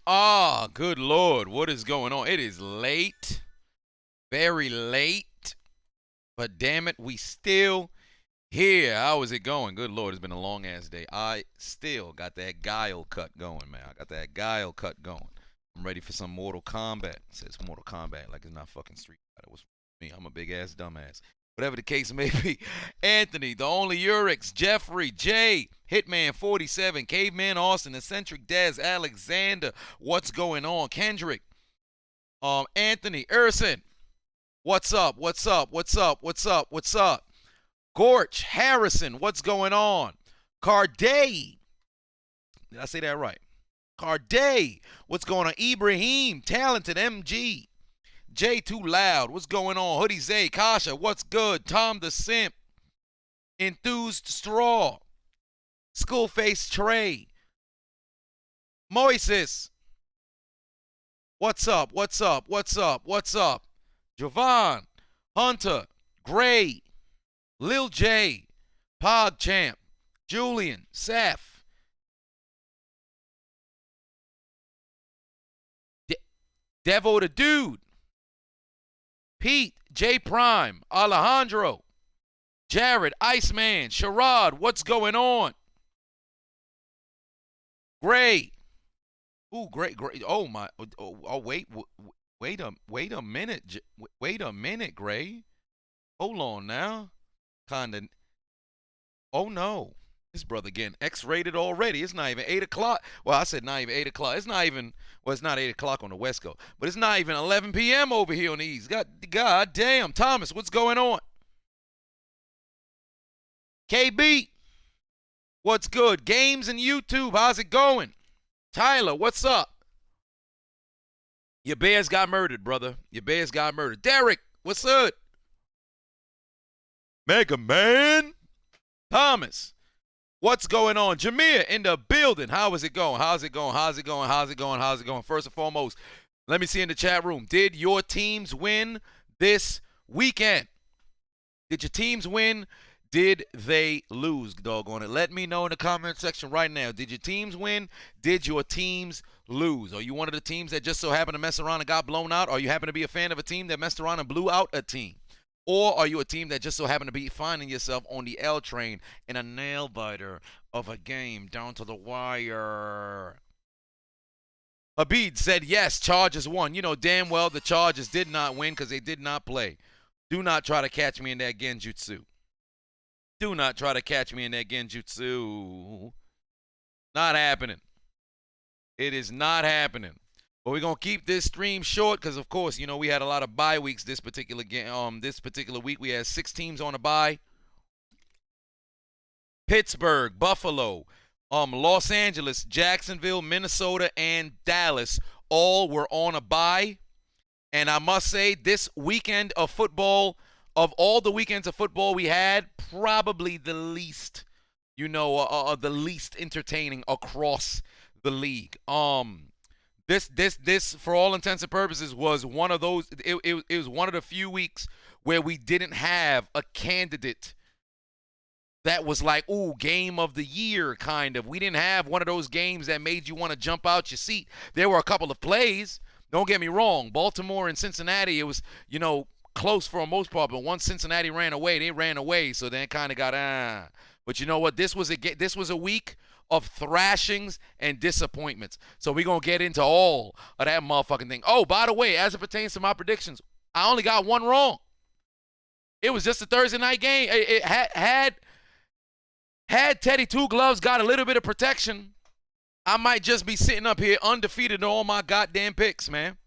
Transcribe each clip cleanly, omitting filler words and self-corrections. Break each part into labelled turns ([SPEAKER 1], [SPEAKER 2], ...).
[SPEAKER 1] Ah, good Lord. What is going on? It is late. Very late. But damn it, we still here. How is it going? Good Lord, it's been a long ass day. I still got that guile cut going, man. I got that guile cut going. I'm ready for some Mortal Kombat. It says Mortal Kombat like it's not fucking Street Fighter. What's me? I'm a big ass dumbass. Whatever the case may be. Anthony, the only Urix, Jeffrey, Jay, Hitman 47, Caveman Austin, Eccentric Dez, Alexander, what's going on? Kendrick, Anthony, Erson, what's up? What's up? What's up? What's up? What's up? Gorch, Harrison, what's going on? Carday, did I say that right? Carday, what's going on? Ibrahim, Talented MG. Jay Too Loud, what's going on? Hoodie Zay, Kasha, what's good? Tom the Simp, Enthused Straw, Schoolface Trey, Moises, what's up? What's up? What's up? What's up? Javon, Hunter, Gray, Lil J, PogChamp, Julian, Seth, Devo the Dude, Pete, J Prime, Alejandro, Jared, Iceman, Sherrod, what's going on? Gray. Ooh, great. Oh my. Oh wait a minute. Wait a minute, Gray. Hold on now. Kinda. Oh no. This brother getting X-rated already. It's not even 8 o'clock. Well, I said not even 8 o'clock. It's not even, well, it's not 8 o'clock on the West Coast. But it's not even 11 p.m. over here on the East. God damn. Thomas, what's going on? KB, what's good? Games and YouTube, how's it going? Tyler, what's up? Your Bears got murdered, brother. Your Bears got murdered. Derek, what's up? Mega Man. Thomas, what's going on? Jameer in the building. How is it going? How's it going? How's it going? How's it going? How's it going? First and foremost, let me see in the chat room. Did your teams win this weekend? Did your teams win? Did they lose, doggone it? Let me know in the comment section right now. Did your teams win? Did your teams lose? Are you one of the teams that just so happened to mess around and got blown out? Or you happen to be a fan of a team that messed around and blew out a team? Or are you a team that just so happened to be finding yourself on the L train in a nail biter of a game down to the wire? Abid said yes, Chargers won. You know damn well the Chargers did not win because they did not play. Do not try to catch me in that genjutsu. Do not try to catch me in that genjutsu. Not happening. It is not happening. But we're going to keep this stream short because, of course, you know, we had a lot of bye weeks this particular game. This particular week. We had 6 teams on a bye. Pittsburgh, Buffalo, Los Angeles, Jacksonville, Minnesota, and Dallas all were on a bye. And I must say, this weekend of football, of all the weekends of football we had, probably the least, the least entertaining across the league. This, for all intents and purposes, was one of those. It was one of the few weeks where we didn't have a candidate that was like, ooh, game of the year, kind of. We didn't have one of those games that made you want to jump out your seat. There were a couple of plays. Don't get me wrong. Baltimore and Cincinnati, it was, close for the most part. But once Cincinnati ran away, they ran away. So then it kind of got, But you know what? This was a week of thrashings and disappointments. So we're going to get into all of that motherfucking thing. Oh, by the way, as it pertains to my predictions, I only got one wrong. It was just a Thursday night game. It had Teddy Two Gloves got a little bit of protection, I might just be sitting up here undefeated in all my goddamn picks, man.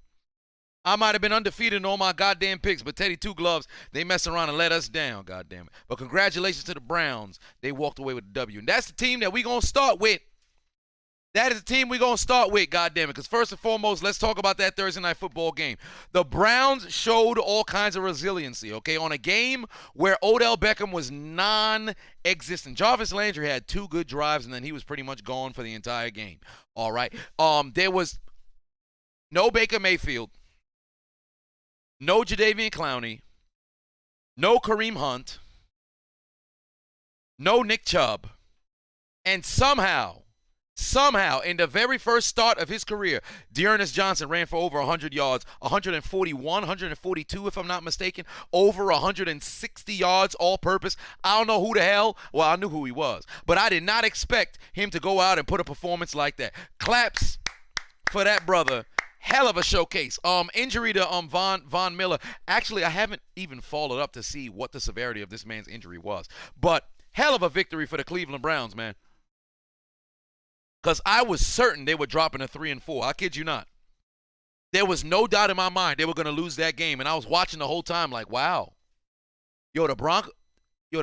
[SPEAKER 1] I might have been undefeated in all my goddamn picks, but Teddy Two Gloves, they messed around and let us down, goddamn it. But congratulations to the Browns. They walked away with the W. And that's the team that we're going to start with. That is the team we're going to start with, goddamn it. Because first and foremost, let's talk about that Thursday night football game. The Browns showed all kinds of resiliency, okay, on a game where Odell Beckham was non-existent. Jarvis Landry had 2 good drives, and then he was pretty much gone for the entire game, all right? There was no Baker Mayfield, no Jadeveon Clowney, no Kareem Hunt, no Nick Chubb, and somehow Somehow, in the very first start of his career, Dearness Johnson ran for over 100 yards, 141, 142 if I'm not mistaken, over 160 yards all-purpose. I don't know who the hell, well, I knew who he was, but I did not expect him to go out and put a performance like that. Claps for that brother. Hell of a showcase. Injury to Von Miller. Actually, I haven't even followed up to see what the severity of this man's injury was, but hell of a victory for the Cleveland Browns, man. Because I was certain they were dropping a 3-4. I kid you not. There was no doubt in my mind they were going to lose that game. And I was watching the whole time like, wow. The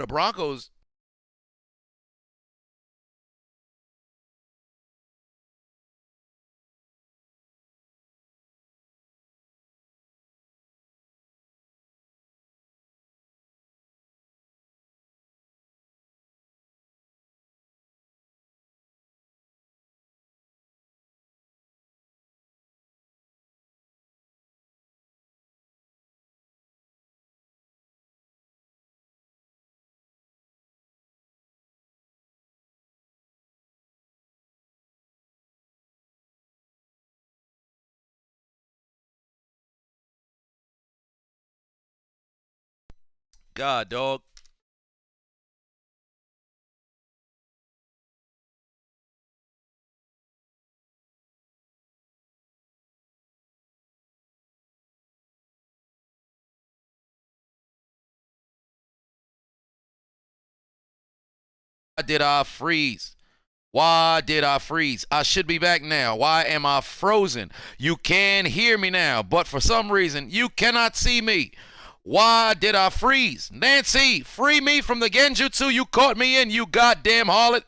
[SPEAKER 1] Broncos. God, dog. Why did I freeze? Why did I freeze? I should be back now. Why am I frozen? You can hear me now, but for some reason, you cannot see me. Why did I freeze? Nancy, free me from the genjutsu you caught me in, you goddamn harlot.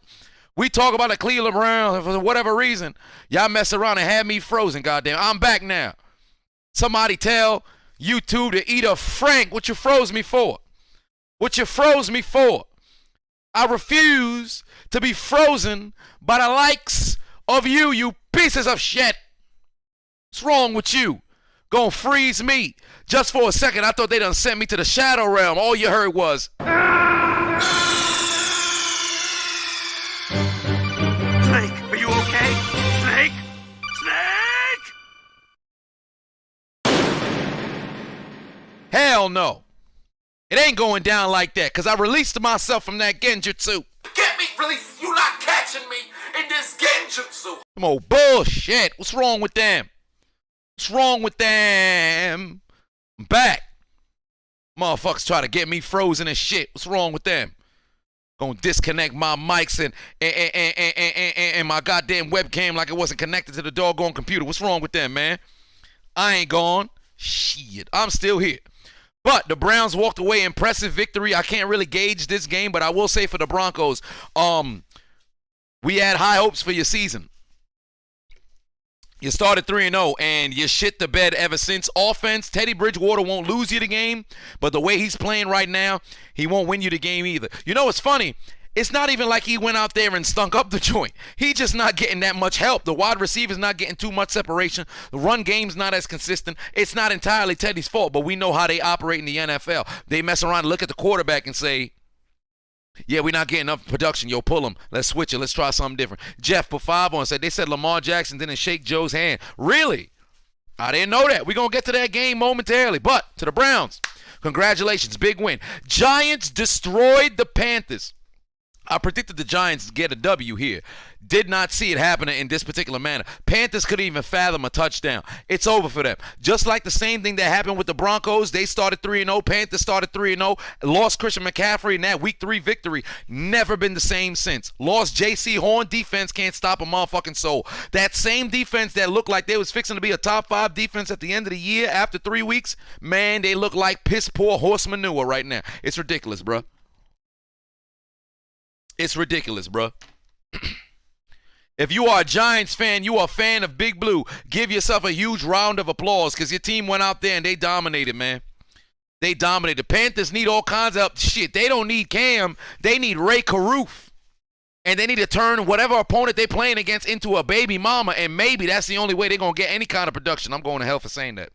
[SPEAKER 1] We talk about the Cleveland Browns for whatever reason. Y'all mess around and have me frozen, goddamn. I'm back now. Somebody tell YouTube to eat a Frank. What you froze me for? What you froze me for? I refuse to be frozen by the likes of you, you pieces of shit. What's wrong with you? Gonna freeze me. Just for a second, I thought they done sent me to the shadow realm. All you heard was...
[SPEAKER 2] Snake, are you okay? Snake? Snake!
[SPEAKER 1] Hell no. It ain't going down like that, because I released myself from that genjutsu.
[SPEAKER 2] Get me, release! You not catching me in this genjutsu!
[SPEAKER 1] Some old bullshit. What's wrong with them? What's wrong with them? I'm back. Motherfuckers try to get me frozen and shit. What's wrong with them? Gonna disconnect my mics and my goddamn webcam like it wasn't connected to the doggone computer. What's wrong with them, man? I ain't gone. Shit, I'm still here. But the Browns walked away. Impressive victory. I can't really gauge this game, but I will say for the Broncos, we had high hopes for your season. You started 3-0, and you shit the bed ever since. Offense, Teddy Bridgewater won't lose you the game, but the way he's playing right now, he won't win you the game either. You know what's funny? It's not even like he went out there and stunk up the joint. He just not getting that much help. The wide receiver's not getting too much separation. The run game's not as consistent. It's not entirely Teddy's fault, but we know how they operate in the NFL. They mess around and look at the quarterback and say, yeah, we're not getting enough production. Yo, pull him. Let's switch it. Let's try something different. Jeff put 5 on. They said Lamar Jackson didn't shake Joe's hand. Really? I didn't know that. We're going to get to that game momentarily. But to the Browns, congratulations. Big win. Giants destroyed the Panthers. I predicted the Giants get a W here. Did not see it happening in this particular manner. Panthers couldn't even fathom a touchdown. It's over for them. Just like the same thing that happened with the Broncos. They started 3-0. Panthers started 3-0. Lost Christian McCaffrey in that Week 3 victory. Never been the same since. Lost J.C. Horn. Defense can't stop a motherfucking soul. That same defense that looked like they was fixing to be a top 5 defense at the end of the year after 3 weeks, man, they look like piss poor horse manure right now. It's ridiculous, bro. It's ridiculous, bro. If you are a Giants fan, you are a fan of Big Blue, give yourself a huge round of applause because your team went out there and they dominated, man. They dominated. Panthers need all kinds of shit. They don't need Cam. They need Ray Caruth. And they need to turn whatever opponent they're playing against into a baby mama, and maybe that's the only way they're going to get any kind of production. I'm going to hell for saying that.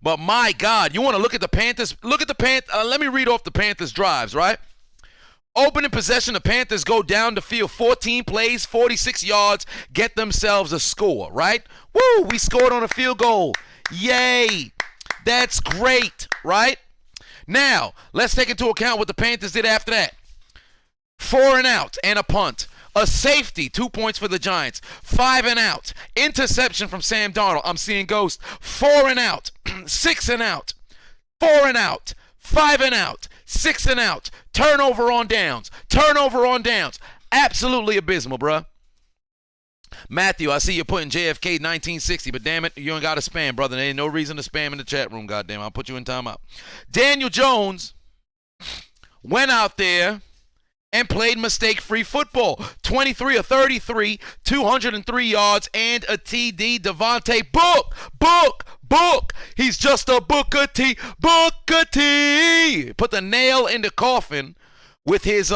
[SPEAKER 1] But my God, you want to look at the Panthers? Look at the Panthers. Let me read off the Panthers drives, right? Opening possession, the Panthers go down the field, 14 plays, 46 yards, get themselves a score, right? Woo, we scored on a field goal. Yay. That's great, right? Now, let's take into account what the Panthers did after that. 4 and out and a punt. A safety, 2 points for the Giants. 5 and out. Interception from Sam Darnold. I'm seeing ghosts. 4 and out. 6 and out. 4 and out. 5 and out. 6 and out. Turnover on downs. Turnover on downs. Absolutely abysmal, bruh. Matthew, I see you're putting JFK 1960, but damn it, you ain't got to spam, brother. There ain't no reason to spam in the chat room, goddamn. I'll put you in timeout. Daniel Jones went out there and played mistake-free football. 23 of 33, 203 yards, and a TD. Devontae, book. He's just a Booker T. Booker T. Put the nail in the coffin with his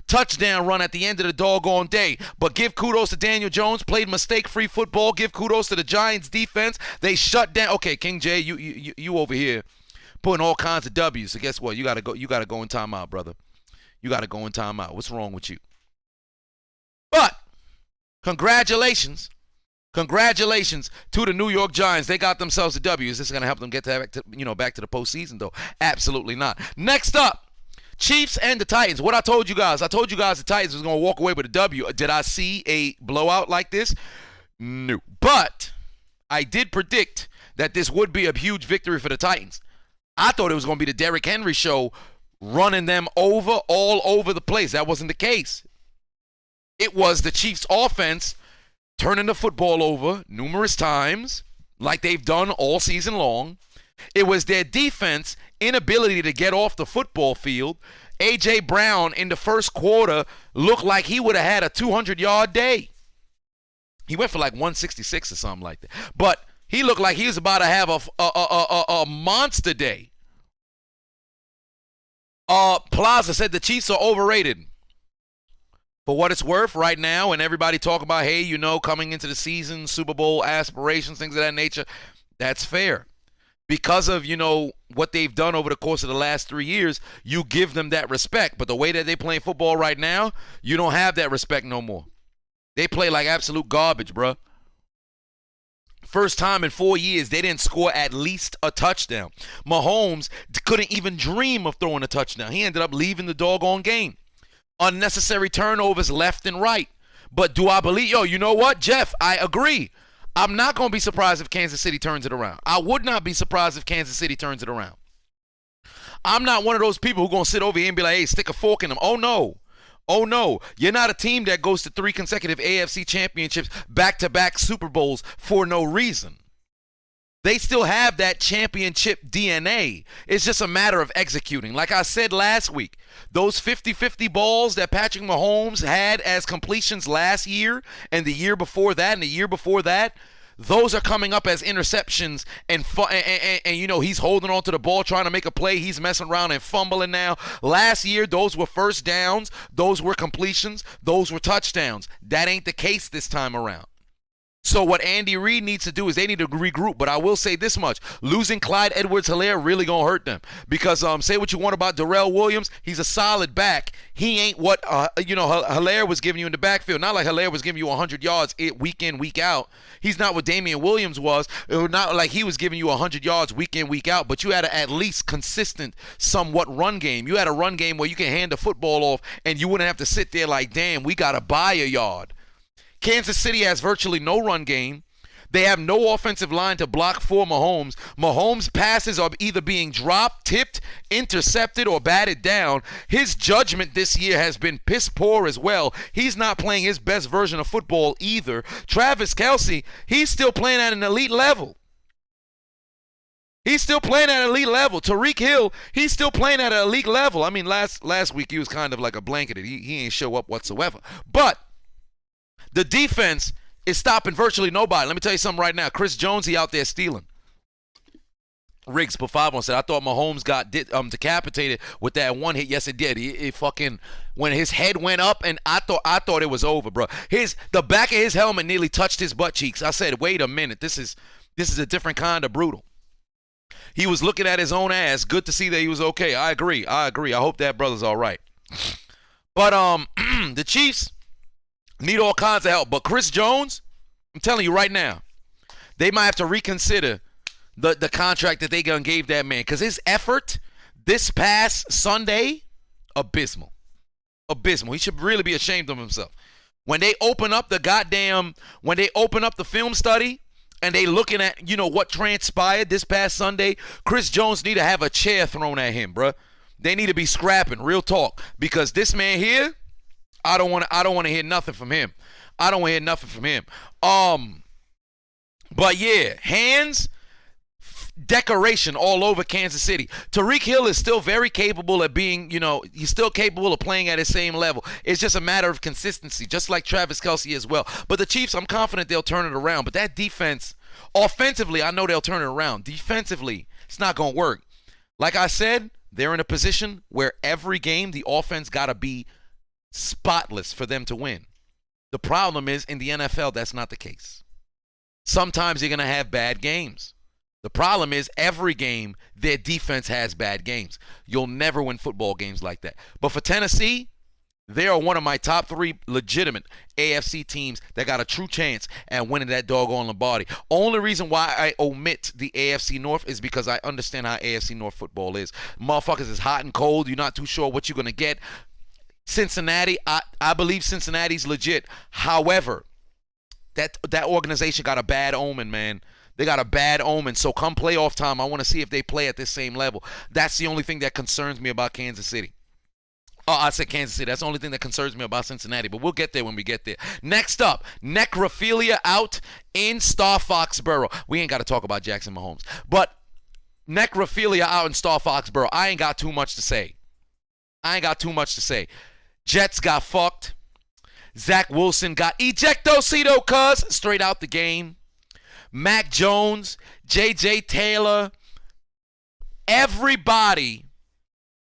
[SPEAKER 1] touchdown run at the end of the doggone day. But give kudos to Daniel Jones, played mistake-free football. Give kudos to the Giants defense. They shut down. Okay, King J, you over here putting all kinds of W's. So guess what? You gotta go in timeout, brother. You gotta go in timeout. What's wrong with you? But congratulations to the New York Giants. They got themselves a W. Is this gonna help them get back to the postseason though? Absolutely not. Next up, Chiefs and the Titans. What I told you guys the Titans was going to walk away with a W. Did I see a blowout like this? No. But I did predict that this would be a huge victory for the Titans. I thought it was going to be the Derrick Henry show running them over all over the place. That wasn't the case. It was the Chiefs' offense turning the football over numerous times like they've done all season long. It was their defense inability to get off the football field. A.J. Brown in the first quarter looked like he would have had a 200-yard day. He went for like 166 or something like that. But he looked like he was about to have a monster day. Plaza said the Chiefs are overrated. For what it's worth right now, and everybody talk about, hey, coming into the season, Super Bowl aspirations, things of that nature, that's fair. Because of, what they've done over the course of the last 3 years, you give them that respect. But the way that they play football right now, you don't have that respect no more. They play like absolute garbage, bruh. First time in 4 years, they didn't score at least a touchdown. Mahomes couldn't even dream of throwing a touchdown. He ended up leaving the doggone game. Unnecessary turnovers left and right. But do I believe, you know what, Jeff, I agree. I'm not going to be surprised if Kansas City turns it around. I would not be surprised if Kansas City turns it around. I'm not one of those people who are going to sit over here and be like, hey, stick a fork in them. Oh, no. You're not a team that goes to 3 consecutive AFC championships, back-to-back Super Bowls for no reason. They still have that championship DNA. It's just a matter of executing. Like I said last week, those 50-50 balls that Patrick Mahomes had as completions last year and the year before that and the year before that, those are coming up as interceptions and he's holding on to the ball trying to make a play. He's messing around and fumbling now. Last year, those were first downs. Those were completions. Those were touchdowns. That ain't the case this time around. So what Andy Reid needs to do is they need to regroup. But I will say this much. Losing Clyde Edwards-Helaire really going to hurt them. Because say what you want about Darrell Williams. He's a solid back. He ain't what, Helaire was giving you in the backfield. Not like Helaire was giving you 100 yards week in, week out. He's not what Damian Williams was. It was not like he was giving you 100 yards week in, week out. But you had at least consistent, somewhat run game. You had a run game where you can hand the football off and you wouldn't have to sit there like, damn, we got to buy a yard. Kansas City has virtually no run game. They have no offensive line to block for Mahomes. Mahomes' passes are either being dropped, tipped, intercepted, or batted down. His judgment this year has been piss poor as well. He's not playing his best version of football either. Travis Kelce, he's still playing at an elite level. Tyreek Hill, he's still playing at an elite level. I mean, last week he was kind of like a blanketed. He ain't show up whatsoever. But the defense is stopping virtually nobody. Let me tell you something right now. Chris Jones, he out there stealing. Riggs put 5 on said, I thought Mahomes got decapitated with that one hit. Yes, it did. He fucking, when his head went up, and I thought it was over, bro. The back of his helmet nearly touched his butt cheeks. I said, wait a minute. This is a different kind of brutal. He was looking at his own ass. Good to see that he was okay. I agree. I hope that brother's all right. But the Chiefs need all kinds of help. But Chris Jones, I'm telling you right now, they might have to reconsider the contract that they gave that man, because his effort this past Sunday, abysmal. He should really be ashamed of himself. When they open up the film study and they looking at, what transpired this past Sunday, Chris Jones need to have a chair thrown at him, bruh. They need to be scrapping, real talk, because this man here, I don't want to hear nothing from him. But yeah, hands, decoration all over Kansas City. Tyreek Hill is still very capable of being, he's still capable of playing at his same level. It's just a matter of consistency, just like Travis Kelce as well. But the Chiefs, I'm confident they'll turn it around. But that defense, offensively, I know they'll turn it around. Defensively, it's not going to work. Like I said, they're in a position where every game the offense got to be spotless for them to win. The problem is, in the NFL, that's not the case. Sometimes you're going to have bad games. The problem is, every game, their defense has bad games. You'll never win football games like that. But for Tennessee, they are one of my top 3 legitimate AFC teams that got a true chance at winning that doggone Lombardi. Only reason why I omit the AFC North is because I understand how AFC North football is. Motherfuckers is hot and cold. You're not too sure what you're going to get. Cincinnati, I believe Cincinnati's legit. However, that organization got a bad omen, man. They got a bad omen. So come playoff time, I want to see if they play at this same level. That's the only thing that concerns me about Kansas City. Oh, I said Kansas City. That's the only thing that concerns me about Cincinnati. But we'll get there when we get there. Next up, necrophilia out in Star Foxborough. We ain't got to talk about Jackson Mahomes. But necrophilia out in Star Foxborough. I ain't got too much to say. Jets got fucked. Zach Wilson got ejectocito, cuz, straight out the game. Mac Jones, J.J. Taylor, everybody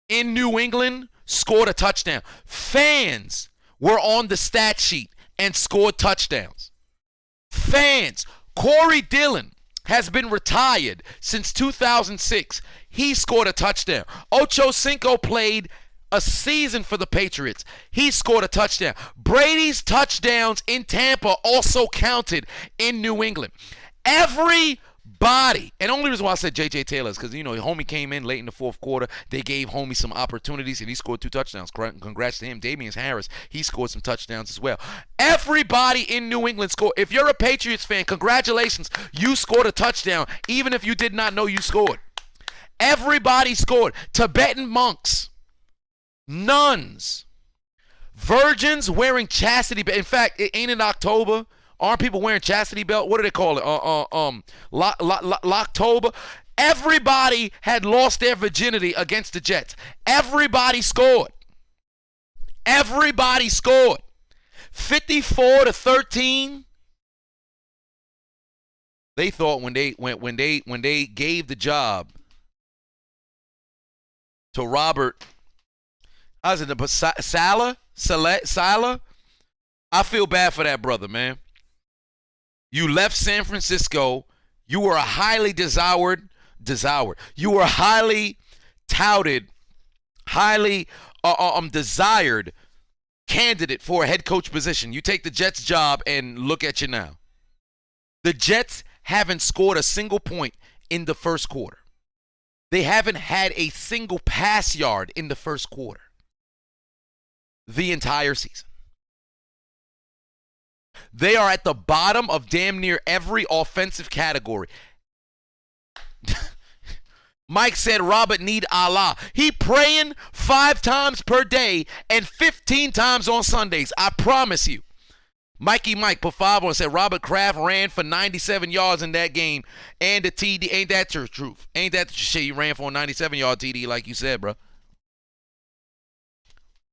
[SPEAKER 1] in New England scored a touchdown. Fans were on the stat sheet and scored touchdowns. Fans. Corey Dillon has been retired since 2006. He scored a touchdown. Ocho Cinco played a season for the Patriots. He scored a touchdown. Brady's touchdowns in Tampa also counted in New England. Everybody, and the only reason why I said J.J. Taylor is because, homie came in late in the fourth quarter. They gave homie some opportunities, and he scored 2 touchdowns. Congrats to him. Damian Harris, he scored some touchdowns as well. Everybody in New England scored. If you're a Patriots fan, congratulations. You scored a touchdown, even if you did not know you scored. Everybody scored. Tibetan monks, nuns, virgins wearing chastity belts. In fact, it ain't in October. Aren't people wearing chastity belt? What do they call it? Locktober. Everybody had lost their virginity against the Jets. Everybody scored. 54-13. They thought when they gave the job to Robert, how's it? Saleh? I feel bad for that brother, man. You left San Francisco. You were a highly desired. You were a highly touted, highly desired candidate for a head coach position. You take the Jets job and look at you now. The Jets haven't scored a single point in the first quarter. They haven't had a single pass yard in the first quarter. The entire season. They are at the bottom of damn near every offensive category. Mike said Robert need Allah. He praying 5 times per day and 15 times on Sundays. I promise you. Mikey Mike put 5 on and said Robert Kraft ran for 97 yards in that game and the TD. Ain't that your truth? Ain't that the shit? He ran for a 97-yard TD like you said, bro.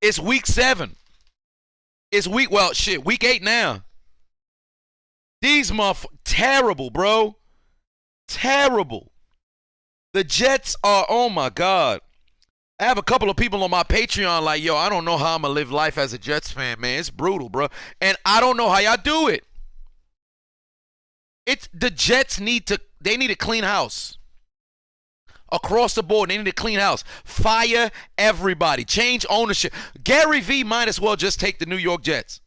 [SPEAKER 1] It's week 7. Week 8 now. These terrible, bro. Terrible. The Jets are, oh my God. I have a couple of people on my Patreon like, yo, I don't know how I'm going to live life as a Jets fan, man. It's brutal, bro. And I don't know how y'all do it. The Jets need a clean house. across the board. They need to clean house. Fire everybody. Change ownership. Gary V might as well just take the New York Jets.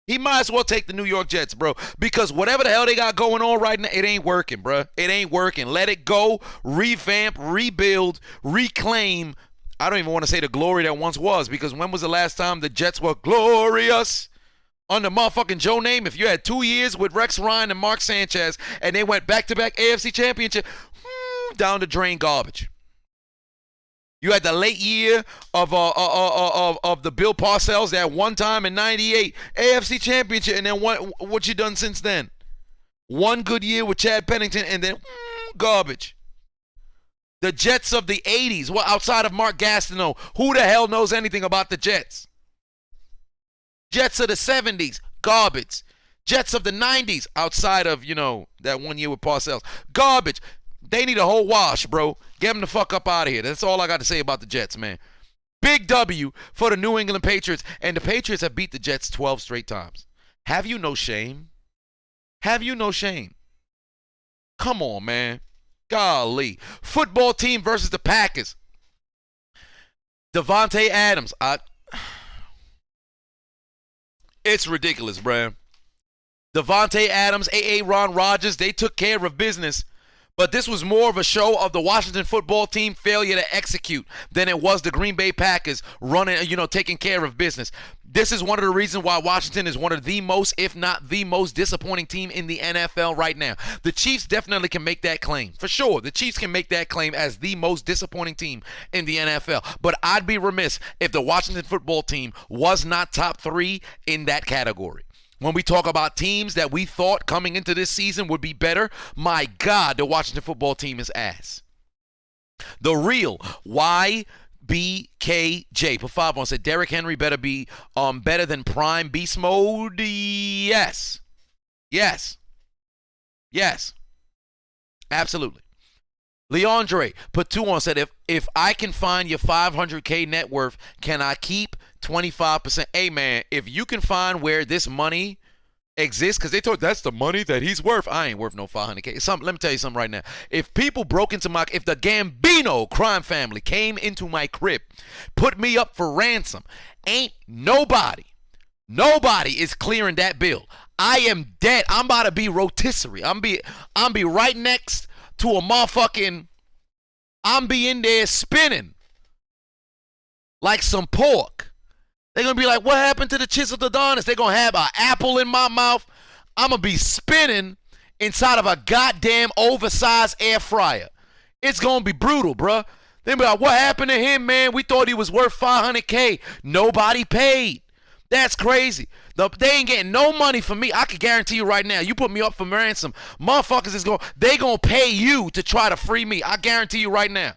[SPEAKER 1] He might as well take the New York Jets, bro, because whatever the hell they got going on right now, it ain't working, bro. It ain't working. Let it go. Revamp, rebuild, reclaim. I don't even want to say the glory that once was, because when was the last time the Jets were glorious under motherfucking Joe Namath? If you had 2 years with Rex Ryan and Mark Sanchez and they went back-to-back AFC championship, down the drain garbage. You had the late year of the Bill Parcells that one time in '98 AFC Championship, and then what you done since then? One good year with Chad Pennington, and then garbage. The Jets of the '80s, well, outside of Mark Gastineau, who the hell knows anything about the Jets? Jets of the '70s, garbage. Jets of the '90s, outside of that 1 year with Parcells, garbage. They need a whole wash, bro. Get them the fuck up out of here. That's all I got to say about the Jets, man. Big W for the New England Patriots. And the Patriots have beat the Jets 12 straight times. Have you no shame? Have you no shame? Come on, man. Golly. Football team versus the Packers. Devontae Adams. It's ridiculous, bro. Devontae Adams, Ron Rodgers, they took care of business. But this was more of a show of the Washington football team failure to execute than it was the Green Bay Packers running, taking care of business. This is one of the reasons why Washington is one of the most, if not the most disappointing team in the NFL right now. The Chiefs definitely can make that claim. For sure, the Chiefs can make that claim as the most disappointing team in the NFL. But I'd be remiss if the Washington football team was not top 3 in that category. When we talk about teams that we thought coming into this season would be better, my God, the Washington football team is ass. The real YBKJ for 5-1 said Derrick Henry better be better than prime beast mode. Yes. Absolutely. Leandre put 2-1 said if I can find your $500K net worth, can I keep 25%? Hey man, if you can find where this money exists, because they thought that's the money that he's worth. I ain't worth no $500K. Let me tell you something right now. If people broke into if the Gambino crime family came into my crib, put me up for ransom, ain't nobody is clearing that bill. I am dead. I'm about to be rotisserie. I'm be right next to a motherfucking, I'm be in there spinning like some pork. They're going to be like, what happened to the Chiseled Adonis? They're going to have an apple in my mouth. I'm going to be spinning inside of a goddamn oversized air fryer. It's going to be brutal, bruh. They'll be like, what happened to him, man? We thought he was worth $500K. Nobody paid. That's crazy. They ain't getting no money from me. I can guarantee you right now, you put me up for ransom, motherfuckers they going to pay you to try to free me. I guarantee you right now.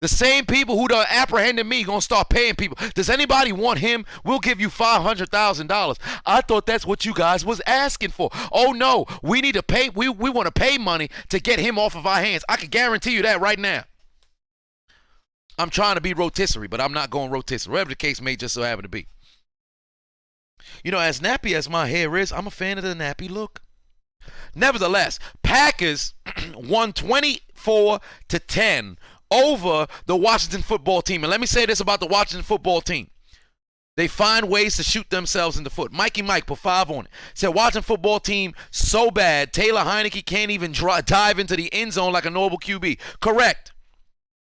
[SPEAKER 1] The same people who done apprehended me gonna start paying people. Does anybody want him? We'll give you $500,000. I thought that's what you guys was asking for. Oh no, we need to pay. We want to pay money to get him off of our hands. I can guarantee you that right now. I'm trying to be rotisserie, but I'm not going rotisserie. Whatever the case may just so happen to be. As nappy as my hair is, I'm a fan of the nappy look. Nevertheless, Packers won 24-10 over the Washington football team. And let me say this about the Washington football team. They find ways to shoot themselves in the foot. Mikey Mike put 5 on it. Said Washington football team so bad, Taylor Heineke can't even dive into the end zone like a normal QB. Correct.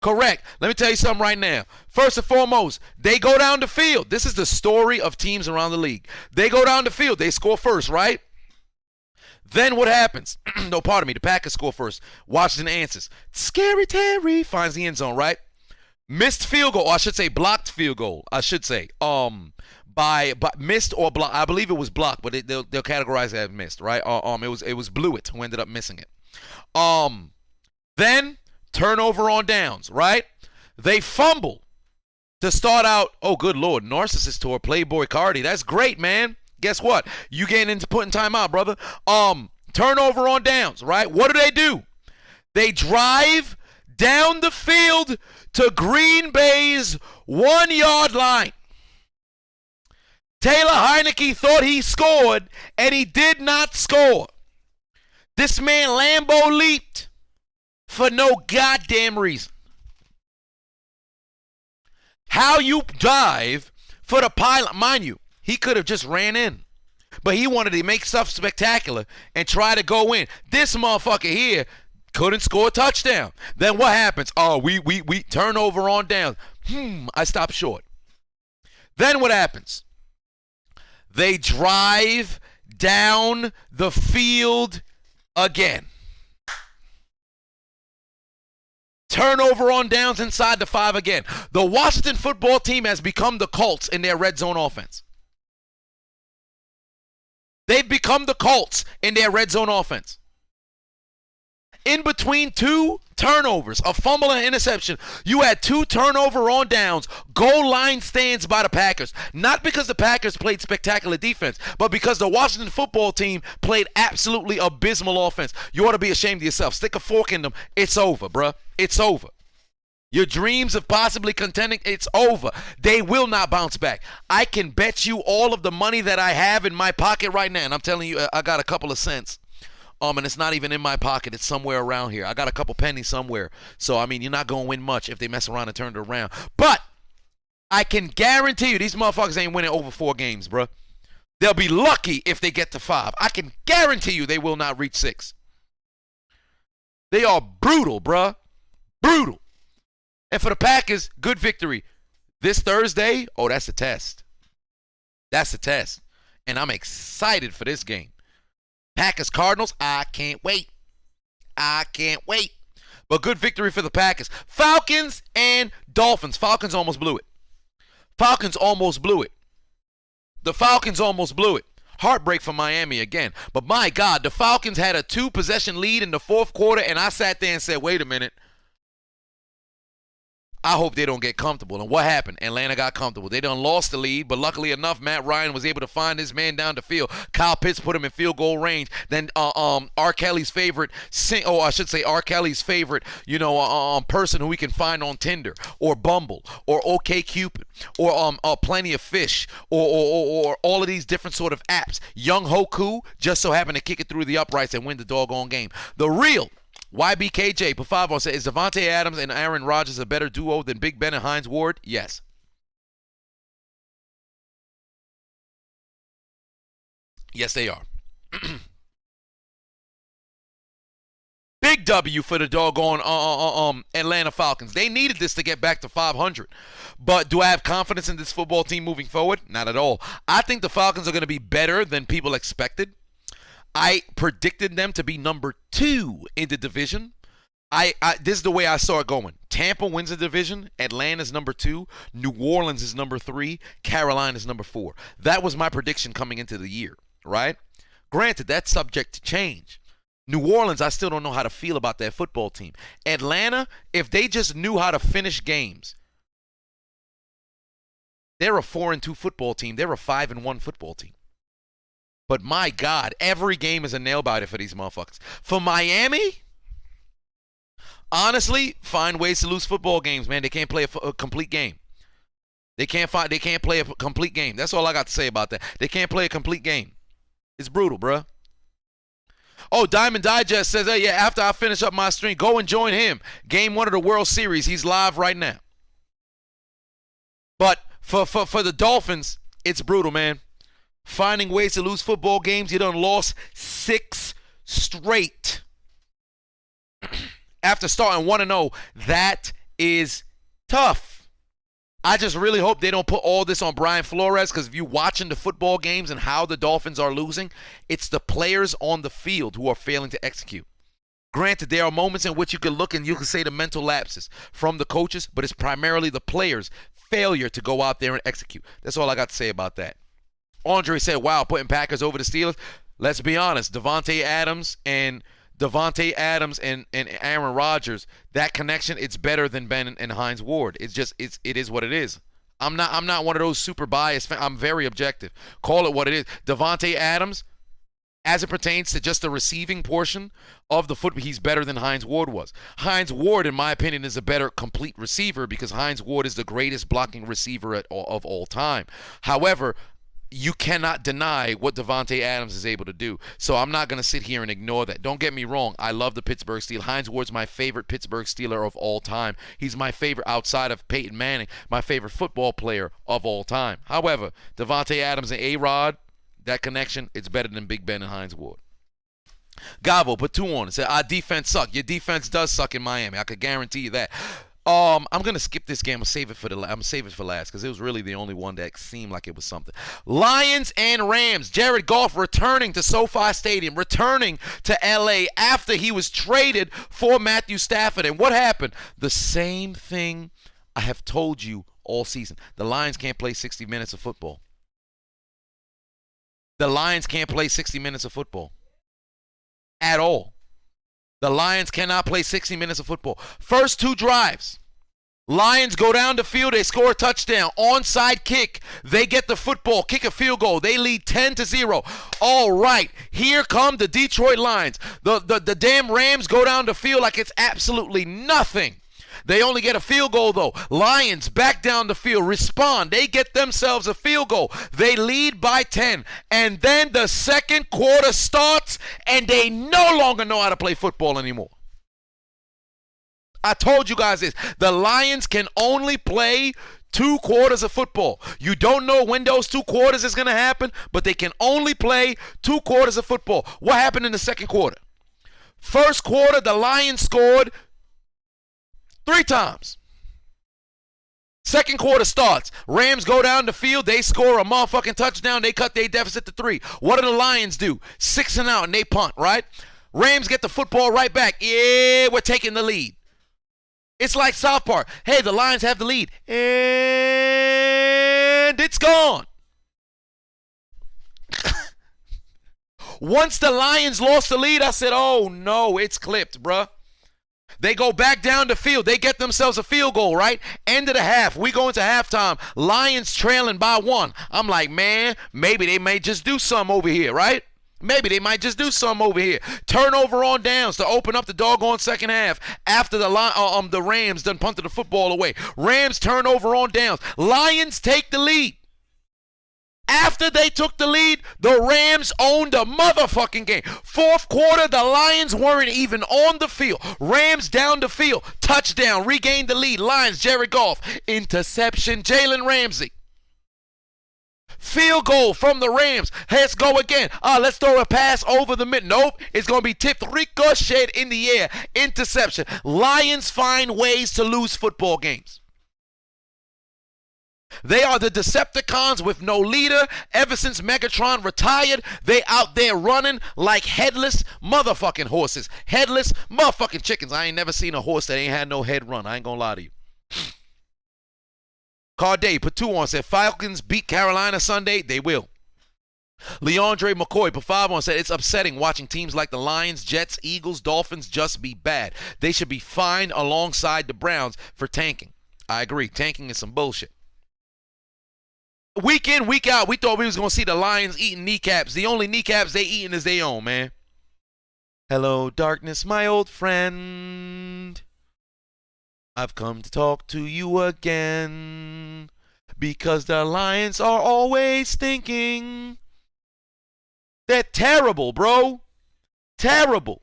[SPEAKER 1] Let me tell you something right now. First and foremost, they go down the field. This is the story of teams around the league. They go down the field. They score first, right? Then what happens? No, pardon me. The Packers score first. Washington answers. Scary Terry finds the end zone, right? Missed field goal. Or I should say blocked field goal. I should say. By missed or blocked. I believe it was blocked, but they'll categorize it as missed, right? It was Blewett who ended up missing it. Then turnover on downs, right? They fumble to start out. Oh, good Lord. Narcissist tour. Playboy Cardi. That's great, man. Guess what? You getting into putting time out, brother. Turnover on downs, right? What do? They drive down the field to Green Bay's 1-yard line. Taylor Heineke thought he scored, and he did not score. This man Lambo leaped For no goddamn reason. How you dive for the pilot, mind you, he could have just ran in. But he wanted to make stuff spectacular and try to go in. This motherfucker here couldn't score a touchdown. Then what happens? Oh, we turnover on down. I stopped short. Then what happens? They drive down the field again. Turnover on downs inside the 5 again. The Washington football team has become the Colts in their red zone offense. They've become the Colts in their red zone offense. In between 2 turnovers, a fumble and interception, you had 2 turnover on downs, goal line stands by the Packers. Not because the Packers played spectacular defense, but because the Washington football team played absolutely abysmal offense. You ought to be ashamed of yourself. Stick a fork in them. It's over, bruh. It's over. Your dreams of possibly contending, it's over. They will not bounce back. I can bet you all of the money that I have in my pocket right now, and I'm telling you, I got a couple of cents. And it's not even in my pocket. It's somewhere around here. I got a couple pennies somewhere. So, I mean, you're not going to win much if they mess around and turn it around. But I can guarantee you these motherfuckers ain't winning over 4 games, bro. They'll be lucky if they get to 5. I can guarantee you they will not reach 6. They are brutal, bro. Brutal. And for the Packers, good victory. This Thursday, oh, that's a test. That's a test. And I'm excited for this game. Packers, Cardinals, I can't wait. I can't wait. But good victory for the Packers. Falcons and Dolphins. Falcons almost blew it. Falcons almost blew it. The Falcons almost blew it. Heartbreak for Miami again. But my God, the Falcons had a 2-possession lead in the 4th quarter, and I sat there and said, wait a minute. I hope they don't get comfortable. And what happened? Atlanta got comfortable. They done lost the lead, but luckily enough, Matt Ryan was able to find his man down the field. Kyle Pitts put him in field goal range. Then R. Kelly's favorite, R. Kelly's favorite, person who we can find on Tinder or Bumble or OkCupid or Plenty of Fish or all of these different sort of apps. Young Hoku just so happened to kick it through the uprights and win the doggone game. The real YBKJ, Pafavo said, is Davante Adams and Aaron Rodgers a better duo than Big Ben and Hines Ward? Yes. Yes, they are. Big W for the doggone Atlanta Falcons. They needed this to get back to 500. But do I have confidence in this football team moving forward? Not at all. I think the Falcons are going to be better than people expected. I predicted them to be number 2 in the division. This is the way I saw it going. Tampa wins the division. Atlanta's number 2. New Orleans is number 3. Carolina's number 4. That was my prediction coming into the year, right? Granted, that's subject to change. New Orleans, I still don't know how to feel about that football team. Atlanta, if they just knew how to finish games, they're a 4-2 football team. They're a 5-1 football team. But my God, every game is a nail-biter for these motherfuckers. For Miami, honestly, find ways to lose football games, man. They can't play a complete game. They can't play a complete game. That's all I got to say about that. They can't play a complete game. It's brutal, bruh. Oh, Diamond Digest says, hey, yeah, after I finish up my stream, go and join him. Game 1 of the World Series. He's live right now. But for the Dolphins, it's brutal, man. Finding ways to lose football games. You done lost 6 straight. After starting 1-0, that is tough. I just really hope they don't put all this on Brian Flores, because if you're watching the football games and how the Dolphins are losing, it's the players on the field who are failing to execute. Granted, there are moments in which you can look and you can say the mental lapses from the coaches, but it's primarily the players' failure to go out there and execute. That's all I got to say about that. Andre said, wow, putting Packers over the Steelers. Let's be honest. Davante Adams and Aaron Rodgers, that connection, it's better than Ben and Hines Ward. It is what it is. I'm not one of those super biased fans. I'm very objective. Call it what it is. Davante Adams, as it pertains to just the receiving portion of the football, he's better than Hines Ward was. Hines Ward, in my opinion, is a better complete receiver because Hines Ward is the greatest blocking receiver of all time. However, you cannot deny what Devontae Adams is able to do. So I'm not going to sit here and ignore that. Don't get me wrong. I love the Pittsburgh Steelers. Hines Ward's my favorite Pittsburgh Steeler of all time. He's my favorite outside of Peyton Manning, my favorite football player of all time. However, Devontae Adams and A-Rod, that connection, it's better than Big Ben and Hines Ward. Gavo put 2 on and said, our defense suck. Your defense does suck in Miami. I could guarantee you that. I'm gonna skip this game. I'm gonna save it for last because it was really the only one that seemed like it was something. Lions and Rams. Jared Goff returning to SoFi Stadium, returning to LA after he was traded for Matthew Stafford. And what happened? The same thing I have told you all season. The Lions can't play 60 minutes of football. The Lions can't play 60 minutes of football at all. The Lions cannot play 60 minutes of football. First 2 drives. Lions go down the field. They score a touchdown. Onside kick. They get the football. Kick a field goal. They lead 10-0. All right. Here come the Detroit Lions. The damn Rams go down the field like it's absolutely nothing. They only get a field goal, though. Lions back down the field, respond. They get themselves a field goal. They lead by 10. And then the second quarter starts, and they no longer know how to play football anymore. I told you guys this. The Lions can only play 2 quarters of football. You don't know when those 2 quarters is going to happen, but they can only play 2 quarters of football. What happened in the second quarter? First quarter, the Lions scored 3 times. Second quarter starts. Rams go down the field. They score a motherfucking touchdown. They cut their deficit to 3. What do the Lions do? 6 and out, and they punt, right? Rams get the football right back. Yeah, we're taking the lead. It's like South Park. Hey, the Lions have the lead. And it's gone. Once the Lions lost the lead, I said, oh, no, it's clipped, bruh. They go back down the field. They get themselves a field goal, right? End of the half. We go into halftime. Lions trailing by 1. I'm like, man, maybe they may just do something over here, right? Maybe they might just do something over here. Turnover on downs to open up the doggone second half after the Rams done punted the football away. Rams turnover on downs. Lions take the lead. After they took the lead, the Rams owned the motherfucking game. Fourth quarter, the Lions weren't even on the field. Rams down the field. Touchdown. Regained the lead. Lions, Jared Goff. Interception, Jalen Ramsey. Field goal from the Rams. Let's go again. Let's throw a pass over the mid. Nope. It's going to be tipped. Ricochet in the air. Interception. Lions find ways to lose football games. They are the Decepticons with no leader. Ever since Megatron retired, they out there running like headless motherfucking horses. Headless motherfucking chickens. I ain't never seen a horse that ain't had no head run. I ain't gonna lie to you. Carday put 2 on, said Falcons beat Carolina Sunday. They will. Leandre McCoy put 5 on, said it's upsetting watching teams like the Lions, Jets, Eagles, Dolphins just be bad. They should be fined alongside the Browns for tanking. I agree. Tanking is some bullshit. Week in, week out, we thought we was going to see the Lions eating kneecaps. The only kneecaps they eating is their own, man. Hello, darkness, my old friend. I've come to talk to you again. Because the Lions are always stinking. They're terrible, bro. Terrible.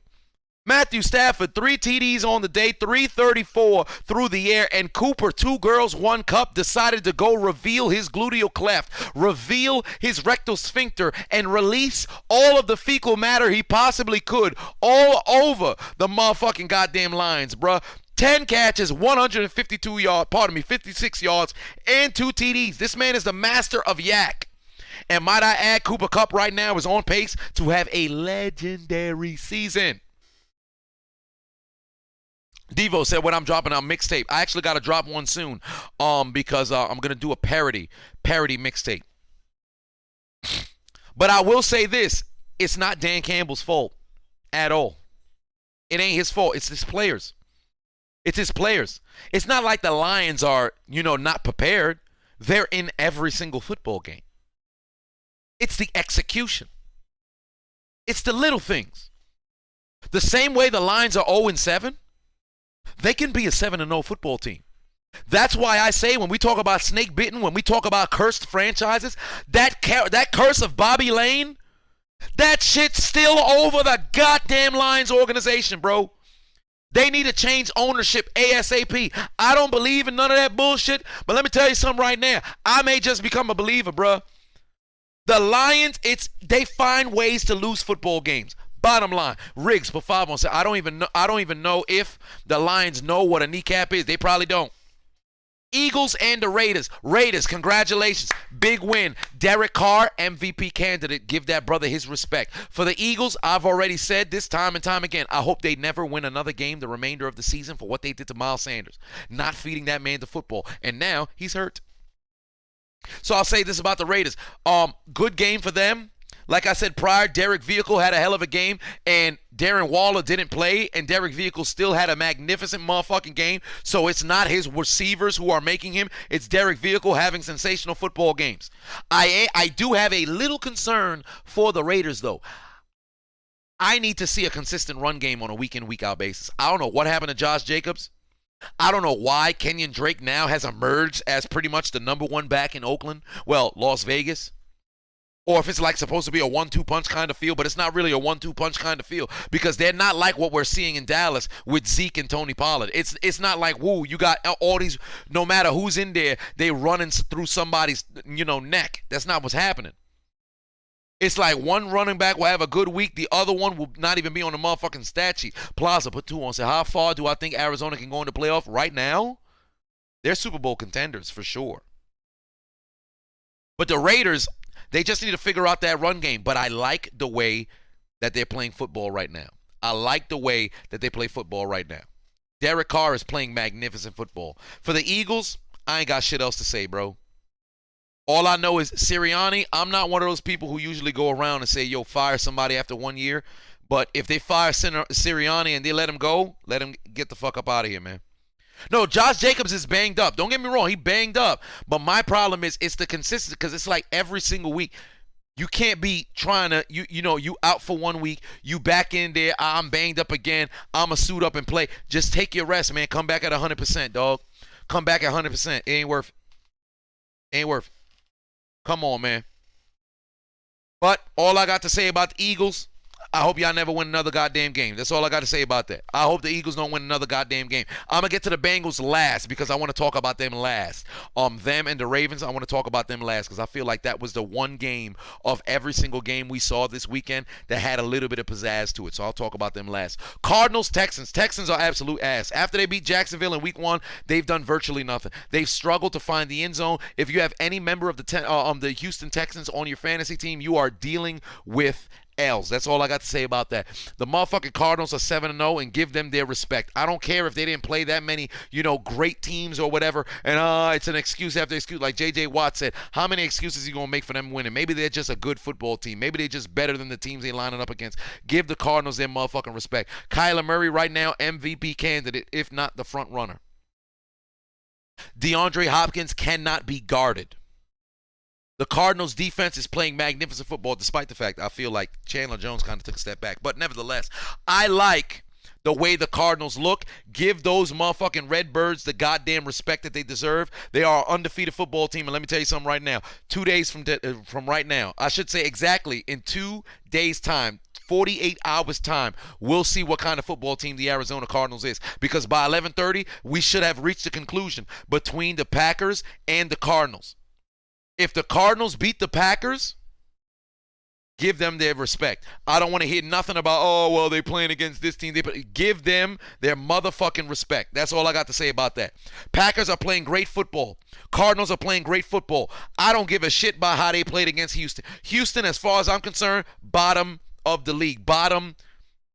[SPEAKER 1] Matthew Stafford, 3 TDs on the day, 334 through the air, and Cooper, 2 girls, 1 cup, decided to go reveal his gluteal cleft, reveal his rectal sphincter, and release all of the fecal matter he possibly could all over the motherfucking goddamn Lions, bruh. 10 catches, 152 yards, 56 yards, and 2 TDs. This man is the master of yak. And might I add, Cooper Kupp right now is on pace to have a legendary season. Devo said when I'm dropping out mixtape. I actually got to drop one soon because I'm going to do a parody mixtape. But I will say this. It's not Dan Campbell's fault at all. It ain't his fault. It's his players. It's his players. It's not like the Lions are, not prepared. They're in every single football game. It's the execution. It's the little things. The same way the Lions are 0-7, they can be a 7-0 football team. That's why I say when we talk about snake bitten, when we talk about cursed franchises, that curse of Bobby Lane, that shit's still over the goddamn Lions organization, bro. They need to change ownership ASAP. I don't believe in none of that bullshit, but let me tell you something right now. I may just become a believer, bro. The Lions, they find ways to lose football games. Bottom line, Riggs for 5 on. I don't even know if the Lions know what a kneecap is. They probably don't. Eagles and the Raiders. Raiders, congratulations. Big win. Derek Carr, MVP candidate. Give that brother his respect. For the Eagles, I've already said this time and time again, I hope they never win another game the remainder of the season for what they did to Miles Sanders. Not feeding that man to football. And now he's hurt. So I'll say this about the Raiders. Good game for them. Like I said prior, Derek Vehicle had a hell of a game, and Darren Waller didn't play, and Derek Vehicle still had a magnificent motherfucking game. So it's not his receivers who are making him. It's Derek Vehicle having sensational football games. I do have a little concern for the Raiders, though. I need to see a consistent run game on a week-in, week-out basis. I don't know what happened to Josh Jacobs. I don't know why Kenyon Drake now has emerged as pretty much the number one back in Oakland. Well, Las Vegas. Or if it's like supposed to be a 1-2 punch kind of feel, but it's not really a 1-2 punch kind of feel because they're not like what we're seeing in Dallas with Zeke and Tony Pollard. It's not like, woo, you got all these, no matter who's in there, they running through somebody's, neck. That's not what's happening. It's like one running back will have a good week, the other one will not even be on the motherfucking stat sheet. Plaza put 2 on. Say, how far do I think Arizona can go in the playoff right now? They're Super Bowl contenders for sure. But the Raiders, they just need to figure out that run game. But I like the way that they're playing football right now. I like the way that they play football right now. Derek Carr is playing magnificent football. For the Eagles, I ain't got shit else to say, bro. All I know is Sirianni, I'm not one of those people who usually go around and say, yo, fire somebody after 1 year. But if they fire Sirianni and they let him go, let him get the fuck up out of here, man. No, Josh Jacobs is banged up. Don't get me wrong. He banged up. But my problem is it's the consistency because it's like every single week. You can't be trying to, you out for 1 week. You back in there. I'm banged up again. I'm going to suit up and play. Just take your rest, man. Come back at 100%, dog. Come back at 100%. It ain't worth it. Ain't worth it. Come on, man. But all I got to say about the Eagles, I hope y'all never win another goddamn game. That's all I got to say about that. I hope the Eagles don't win another goddamn game. I'm going to get to the Bengals last because I want to talk about them last. Them and the Ravens, I want to talk about them last because I feel like that was the one game of every single game we saw this weekend that had a little bit of pizzazz to it. So I'll talk about them last. Cardinals, Texans. Texans are absolute ass. After they beat Jacksonville in week 1, they've done virtually nothing. They've struggled to find the end zone. If you have any member of the Houston Texans on your fantasy team, you are dealing with L's. That's all I got to say about that. The motherfucking Cardinals are 7-0 and give them their respect. I don't care if they didn't play that many, great teams or whatever. And it's an excuse after excuse. Like J.J. Watt said, how many excuses are you going to make for them winning? Maybe they're just a good football team. Maybe they're just better than the teams they're lining up against. Give the Cardinals their motherfucking respect. Kyler Murray right now, MVP candidate, if not the front runner. DeAndre Hopkins cannot be guarded. The Cardinals' defense is playing magnificent football despite the fact I feel like Chandler Jones kind of took a step back. But nevertheless, I like the way the Cardinals look. Give those motherfucking Redbirds the goddamn respect that they deserve. They are an undefeated football team. And let me tell you something right now. 2 days from right now, I should say exactly in 2 days' time, 48 hours time, we'll see what kind of football team the Arizona Cardinals is. Because by 11:30, we should have reached a conclusion between the Packers and the Cardinals. If the Cardinals beat the Packers, give them their respect. I don't want to hear nothing about, they playing against this team. Give them their motherfucking respect. That's all I got to say about that. Packers are playing great football. Cardinals are playing great football. I don't give a shit about how they played against Houston. Houston, as far as I'm concerned, bottom of the league. Bottom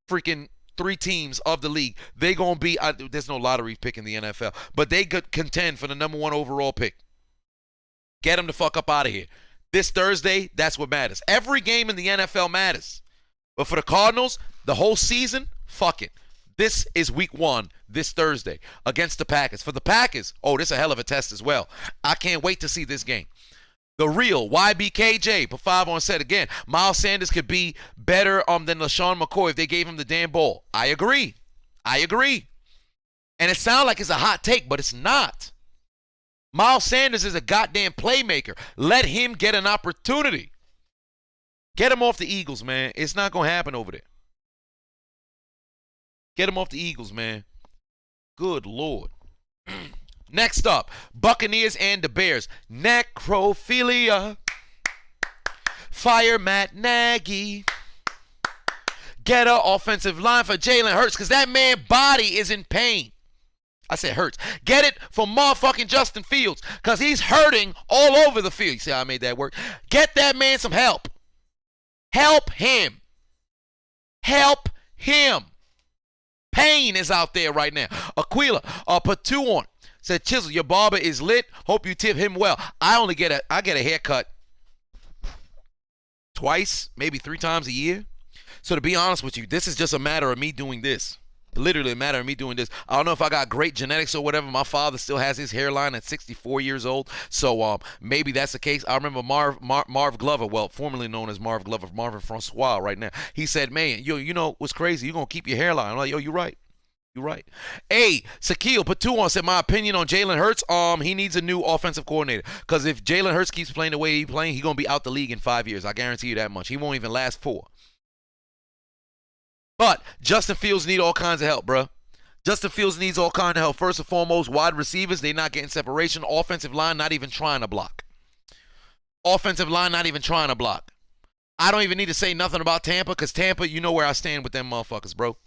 [SPEAKER 1] freaking 3 teams of the league. They're going to be, there's no lottery pick in the NFL, but they could contend for the number 1 overall pick. Get them the fuck up out of here. This Thursday, that's what matters. Every game in the NFL matters. But for the Cardinals, the whole season, fuck it. This is week 1, this Thursday, against the Packers. For the Packers, this is a hell of a test as well. I can't wait to see this game. The real YBKJ, put 5 on set again. Miles Sanders could be better than LaShawn McCoy if they gave him the damn ball. I agree. And it sounds like it's a hot take, but it's not. Miles Sanders is a goddamn playmaker. Let him get an opportunity. Get him off the Eagles, man. It's not going to happen over there. Get him off the Eagles, man. Good Lord. Next up, Buccaneers and the Bears. Necrophilia. Fire Matt Nagy. Get an offensive line for Jalen Hurts because that man's body is in pain. I said Hurts. Get it for motherfucking Justin Fields because he's hurting all over the field. You see how I made that work? Get that man some help. Help him. Help him. Pain is out there right now. Aquila, put 2 on. Said, Chiseled, your barber is lit. Hope you tip him well. I get a haircut twice, maybe 3 times a year. So to be honest with you, this is just a matter of me doing this. Literally a matter of me doing this. I don't know if I got great genetics or whatever. My father still has his hairline at 64 years old. So maybe that's the case. I remember Marv Glover, well, formerly known as Marv Glover, Marvin Francois right now. He said, man, yo, you know what's crazy? You're going to keep your hairline. I'm like, yo, you're right. You're right. Hey, Sakil, put 2 on, said my opinion on Jalen Hurts. He needs a new offensive coordinator. Because if Jalen Hurts keeps playing the way he's playing, he's going to be out the league in 5 years. I guarantee you that much. He won't even last 4. But Justin Fields need all kinds of help, bro. Justin Fields needs all kinds of help. First and foremost, wide receivers, they're not getting separation. Offensive line, not even trying to block. Offensive line, not even trying to block. I don't even need to say nothing about Tampa because Tampa, you know where I stand with them motherfuckers, bro.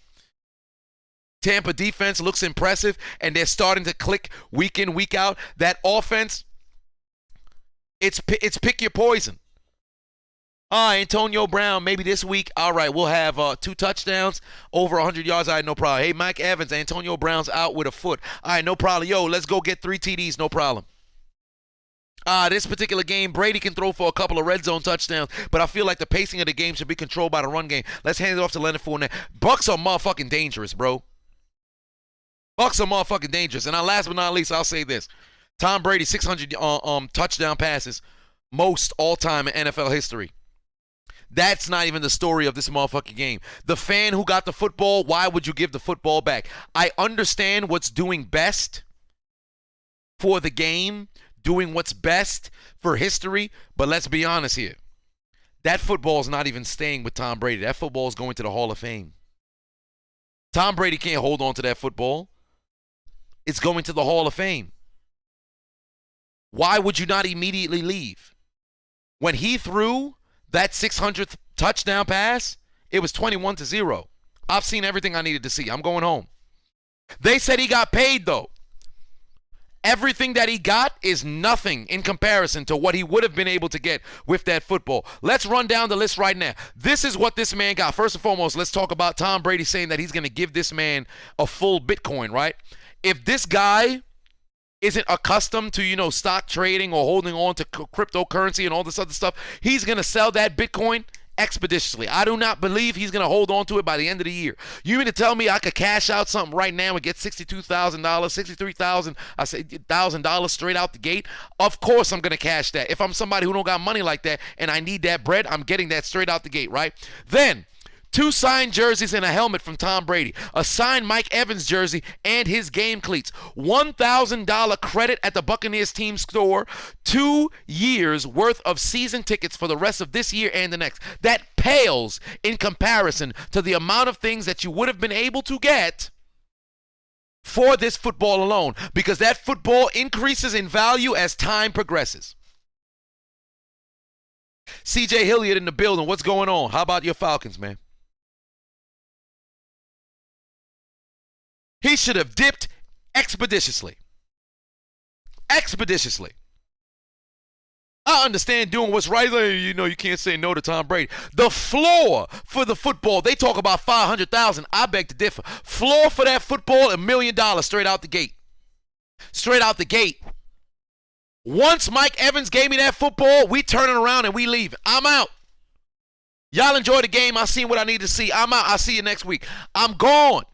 [SPEAKER 1] Tampa defense looks impressive, and they're starting to click week in, week out. That offense, it's pick your poison. Antonio Brown, maybe this week. All right, we'll have 2 touchdowns, over 100 yards. All right, no problem. Hey, Mike Evans, Antonio Brown's out with a foot. All right, no problem. Yo, let's go get 3 TDs, no problem. This particular game, Brady can throw for a couple of red zone touchdowns, but I feel like the pacing of the game should be controlled by the run game. Let's hand it off to Leonard Fournette. Bucs are motherfucking dangerous, bro. Bucs are motherfucking dangerous. And last but not least, I'll say this. Tom Brady, 600 touchdown passes, most all-time in NFL history. That's not even the story of this motherfucking game. The fan who got the football, why would you give the football back? I understand what's doing best for the game, doing what's best for history, but let's be honest here. That football is not even staying with Tom Brady. That football is going to the Hall of Fame. Tom Brady can't hold on to that football. It's going to the Hall of Fame. Why would you not immediately leave? When he threw that 600th touchdown pass, it was 21-0. I've seen everything I needed to see. I'm going home. They said he got paid, though. Everything that he got is nothing in comparison to what he would have been able to get with that football. Let's run down the list right now. This is what this man got. First and foremost, let's talk about Tom Brady saying that he's going to give this man a full Bitcoin, right? If this guy isn't accustomed to, stock trading or holding on to cryptocurrency and all this other stuff, he's going to sell that Bitcoin expeditiously. I do not believe he's going to hold on to it by the end of the year. You mean to tell me I could cash out something right now and get $62,000, $63,000 straight out the gate? Of course I'm going to cash that. If I'm somebody who don't got money like that and I need that bread, I'm getting that straight out the gate, right? Then 2 signed jerseys and a helmet from Tom Brady, a signed Mike Evans jersey and his game cleats, $1,000 credit at the Buccaneers team store, 2 years worth of season tickets for the rest of this year and the next. That pales in comparison to the amount of things that you would have been able to get for this football alone, because that football increases in value as time progresses. CJ Hilliard in the building. What's going on? How about your Falcons, man? He should have dipped expeditiously. Expeditiously. I understand doing what's right. You can't say no to Tom Brady. The floor for the football, they talk about $500,000. I beg to differ. Floor for that football, $1 million straight out the gate. Straight out the gate. Once Mike Evans gave me that football, we turning around and we leaving. I'm out. Y'all enjoy the game. I seen what I need to see. I'm out. I'll see you next week. I'm gone.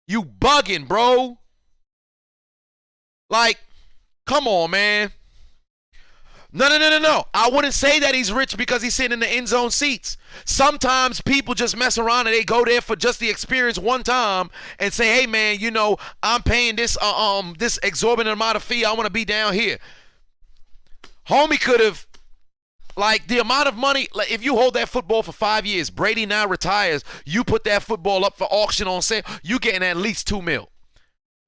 [SPEAKER 1] You bugging, bro. Like, come on, man. No. I wouldn't say that he's rich because he's sitting in the end zone seats. Sometimes people just mess around and they go there for just the experience one time and say, hey, man, you know, I'm paying this this exorbitant amount of fee. I want to be down here. Homie could have, like, the amount of money, like, if you hold that football for 5 years, Brady now retires, you put that football up for auction on sale, you getting at least $2 million.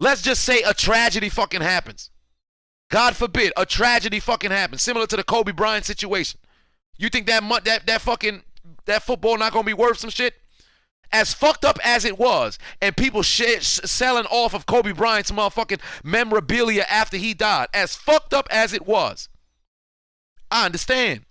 [SPEAKER 1] Let's just say a tragedy fucking happens. God forbid, a tragedy fucking happens, similar to the Kobe Bryant situation. You think that football not gonna be worth some shit? As fucked up as it was, and people selling off of Kobe Bryant's motherfucking memorabilia after he died, as fucked up as it was, I understand.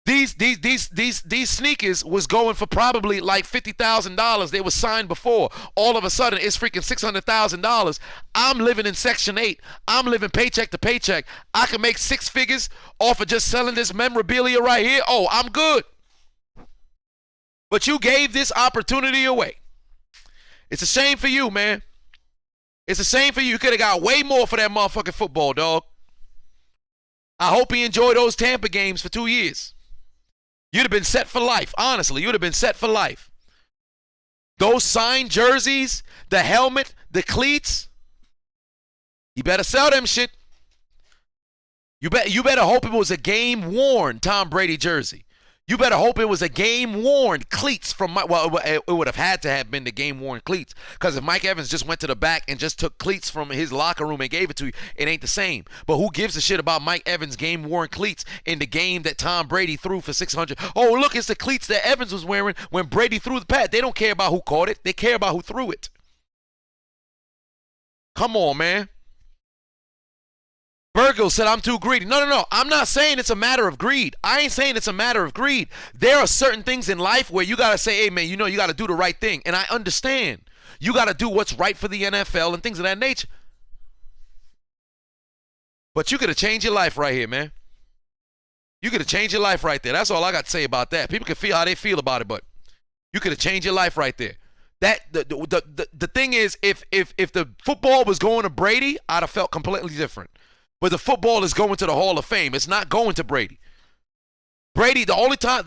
[SPEAKER 1] These sneakers was going for probably like $50,000. They were signed before. All of a sudden, it's freaking $600,000. I'm living in Section 8. I'm living paycheck to paycheck. I can make six figures off of just selling this memorabilia right here. Oh, I'm good. But you gave this opportunity away. It's a shame for you, man. It's a shame for you. You could have got way more for that motherfucking football, dog. I hope he enjoyed those Tampa games for 2 years. You'd have been set for life. Honestly, you'd have been set for life. Those signed jerseys, the helmet, the cleats, you better sell them shit. You better hope it was a game-worn Tom Brady jersey. You better hope it was a game-worn cleats from Mike. Well, it would have had to have been the game-worn cleats, because if Mike Evans just went to the back and just took cleats from his locker room and gave it to you, it ain't the same. But who gives a shit about Mike Evans' game-worn cleats in the game that Tom Brady threw for 600? Oh, look, it's the cleats that Evans was wearing when Brady threw the pass. They don't care about who caught it. They care about who threw it. Come on, man. Virgil said, I'm too greedy. No. I'm not saying it's a matter of greed. I ain't saying it's a matter of greed. There are certain things in life where you got to say, hey, man, you know, you got to do the right thing. And I understand. You got to do what's right for the NFL and things of that nature. But you could have changed your life right here, man. You could have changed your life right there. That's all I got to say about that. People can feel how they feel about it, but you could have changed your life right there. That the thing is, if the football was going to Brady, I'd have felt completely different. But the football is going to the Hall of Fame. It's not going to Brady. Brady, the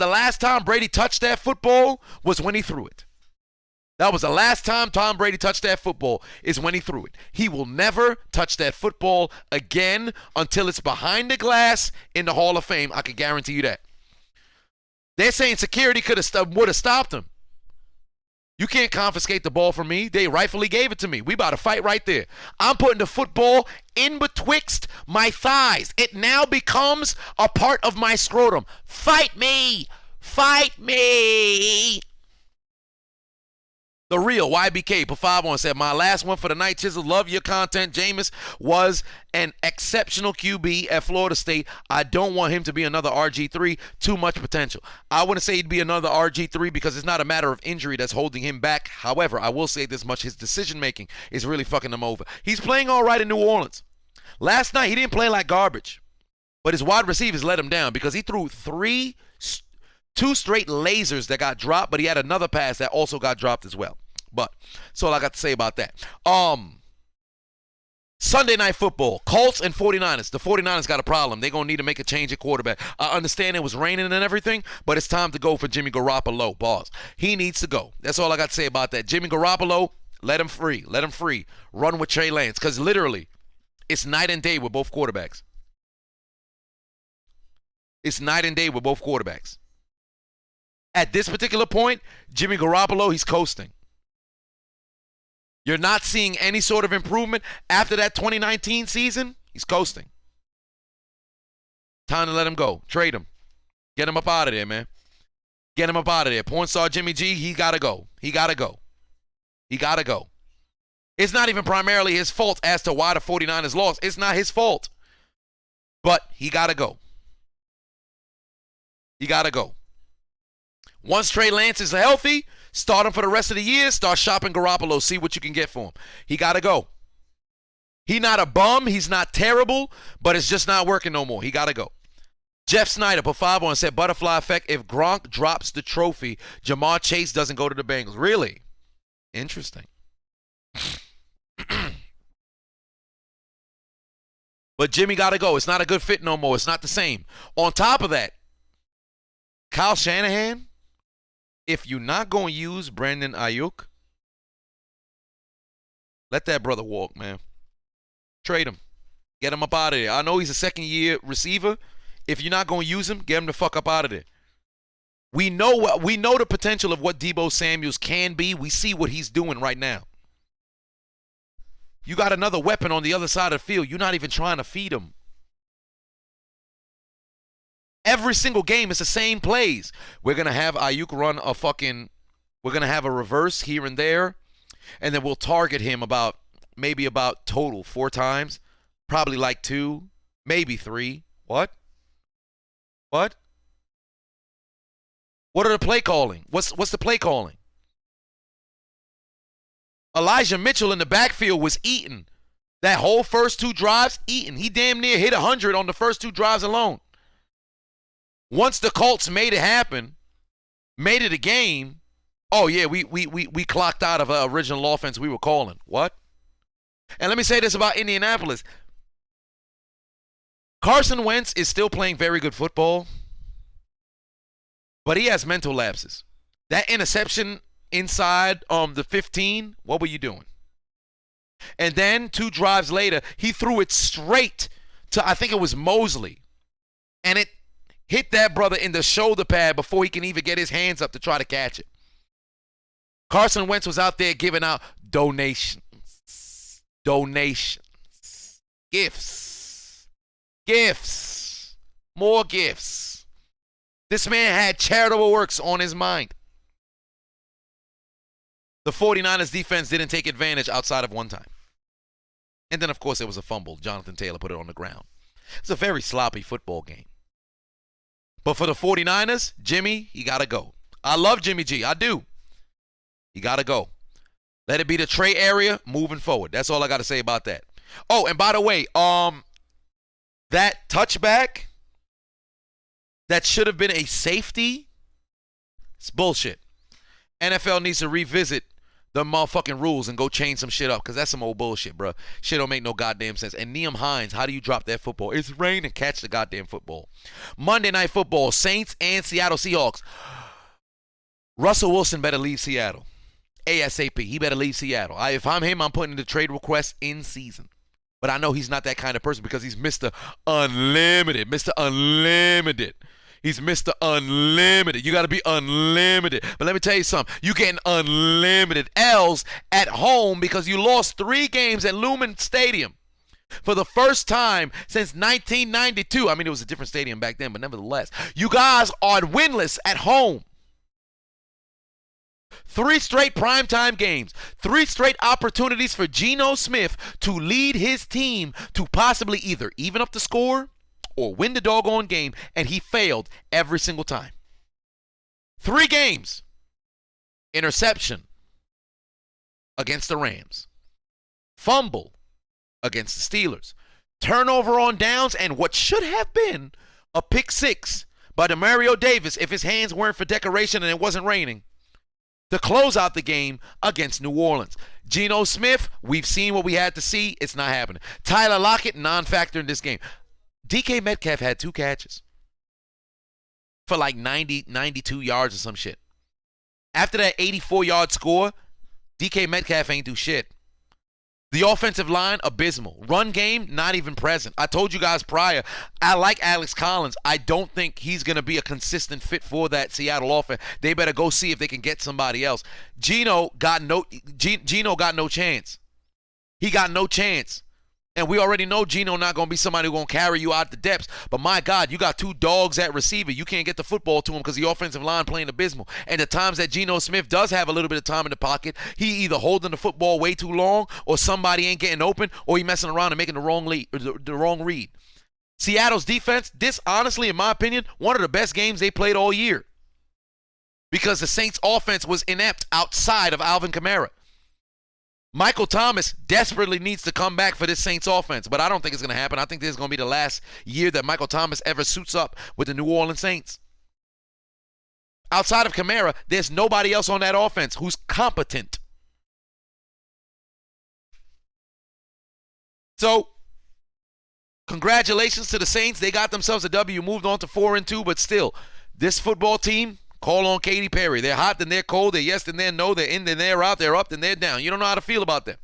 [SPEAKER 1] last time Brady touched that football was when he threw it. That was the last time Tom Brady touched that football, is when he threw it. He will never touch that football again until it's behind the glass in the Hall of Fame. I can guarantee you that. They're saying security would have stopped him. You can't confiscate the ball from me. They rightfully gave it to me. We about to fight right there. I'm putting the football in betwixt my thighs. It now becomes a part of my scrotum. Fight me. Fight me. The real YBK, put 5 on, said, my last one for the night, Chiseled. Love your content. Jameis was an exceptional QB at Florida State. I don't want him to be another RG3. Too much potential. I wouldn't say he'd be another RG3 because it's not a matter of injury that's holding him back. However, I will say this much. His decision-making is really fucking him over. He's playing all right in New Orleans. Last night, he didn't play like garbage. But his wide receivers let him down because he threw two straight lasers that got dropped, but he had another pass that also got dropped as well. But that's all I got to say about that. Sunday Night Football, Colts and 49ers. The 49ers got a problem. They're going to need to make a change at quarterback. I understand it was raining and everything, but it's time to go for Jimmy Garoppolo, boss. He needs to go. That's all I got to say about that. Jimmy Garoppolo, let him free. Let him free. Run with Trey Lance, because literally, it's night and day with both quarterbacks. It's night and day with both quarterbacks. At this particular point, Jimmy Garoppolo, he's coasting. You're not seeing any sort of improvement after that 2019 season. He's coasting. Time to let him go. Trade him. Get him up out of there, man. Get him up out of there. Porn star Jimmy G, he got to go. He got to go. He got to go. It's not even primarily his fault as to why the 49ers lost. It's not his fault. But he got to go. He got to go. Once Trey Lance is healthy, start him for the rest of the year. Start shopping Garoppolo. See what you can get for him. He got to go. He's not a bum. He's not terrible, but it's just not working no more. He got to go. Jeff Snyder put 5 on, said, butterfly effect. If Gronk drops the trophy, Jamar Chase doesn't go to the Bengals. Really? Interesting. But Jimmy got to go. It's not a good fit no more. It's not the same. On top of that, Kyle Shanahan, if you're not going to use Brandon Ayuk, let that brother walk, man. Trade him. Get him up out of there. I know he's a second-year receiver. If you're not going to use him, get him the fuck up out of there. We know the potential of what Deebo Samuels can be. We see what he's doing right now. You got another weapon on the other side of the field. You're not even trying to feed him. Every single game, it's the same plays. We're going to have Ayuk run we're going to have a reverse here and there, and then we'll target him maybe about total 4 times, probably like 2, maybe 3. What? What are the play calling? What's the play calling? Elijah Mitchell in the backfield was eating. That whole first 2 drives, eating. He damn near hit 100 on the first 2 drives alone. Once the Colts made it happen, made it a game, oh yeah, we clocked out of an original offense we were calling. What? And let me say this about Indianapolis. Carson Wentz is still playing very good football, but he has mental lapses. That interception inside the 15, what were you doing? And then 2 drives later, he threw it straight to, I think it was Mosley, and it hit that brother in the shoulder pad before he can even get his hands up to try to catch it. Carson Wentz was out there giving out donations, gifts, more gifts. This man had charitable works on his mind. The 49ers defense didn't take advantage outside of one time. And then, of course, there was a fumble. Jonathan Taylor put it on the ground. It's a very sloppy football game. But for the 49ers, Jimmy, he got to go. I love Jimmy G. I do. He got to go. Let it be the Trey area moving forward. That's all I got to say about that. Oh, and by the way, that touchback that should have been a safety, it's bullshit. NFL needs to revisit the motherfucking rules and go change some shit up, because that's some old bullshit, bro. Shit don't make no goddamn sense. And Nyheim Hines, how do you drop that football? It's rain and catch the goddamn football. Monday Night Football, Saints and Seattle Seahawks. Russell Wilson better leave Seattle. ASAP. He better leave Seattle. If I'm him, I'm putting the trade request in season. But I know he's not that kind of person because he's Mr. Unlimited. Mr. Unlimited. He's Mr. Unlimited. You got to be unlimited. But let me tell you something. You getting unlimited L's at home because you lost 3 games at Lumen Stadium for the first time since 1992. I mean, it was a different stadium back then, but nevertheless. You guys are winless at home. 3 straight primetime games. 3 straight opportunities for Geno Smith to lead his team to possibly either even up the score or win the doggone game, and he failed every single time. 3 games. Interception against the Rams. Fumble against the Steelers. Turnover on downs, and what should have been a pick 6 by Demario Davis if his hands weren't for decoration and it wasn't raining, to close out the game against New Orleans. Geno Smith, we've seen what we had to see. It's not happening. Tyler Lockett, non-factor in this game. DK Metcalf had 2 catches for like 92 yards or some shit. After that 84-yard score, DK Metcalf ain't do shit. The offensive line, abysmal. Run game, not even present. I told you guys prior, I like Alex Collins. I don't think he's going to be a consistent fit for that Seattle offense. They better go see if they can get somebody else. Geno got no chance. He got no chance. And we already know Geno not going to be somebody who's going to carry you out the depths. But my God, you got 2 dogs at receiver. You can't get the football to him because the offensive line playing abysmal. And the times that Geno Smith does have a little bit of time in the pocket, he either holding the football way too long, or somebody ain't getting open, or he messing around and making the wrong read. Seattle's defense, this honestly, in my opinion, one of the best games they played all year. Because the Saints offense was inept outside of Alvin Kamara. Michael Thomas desperately needs to come back for this Saints offense, but I don't think it's going to happen. I think this is going to be the last year that Michael Thomas ever suits up with the New Orleans Saints. Outside of Kamara, there's nobody else on that offense who's competent. So, Congratulations to the Saints. They got themselves a W, moved on to 4-2, but still, this football team, call on Katy Perry. They're hot, then they're cold. They're yes, then they're no. They're in, then they're out. They're up, then they're down. You don't know how to feel about them.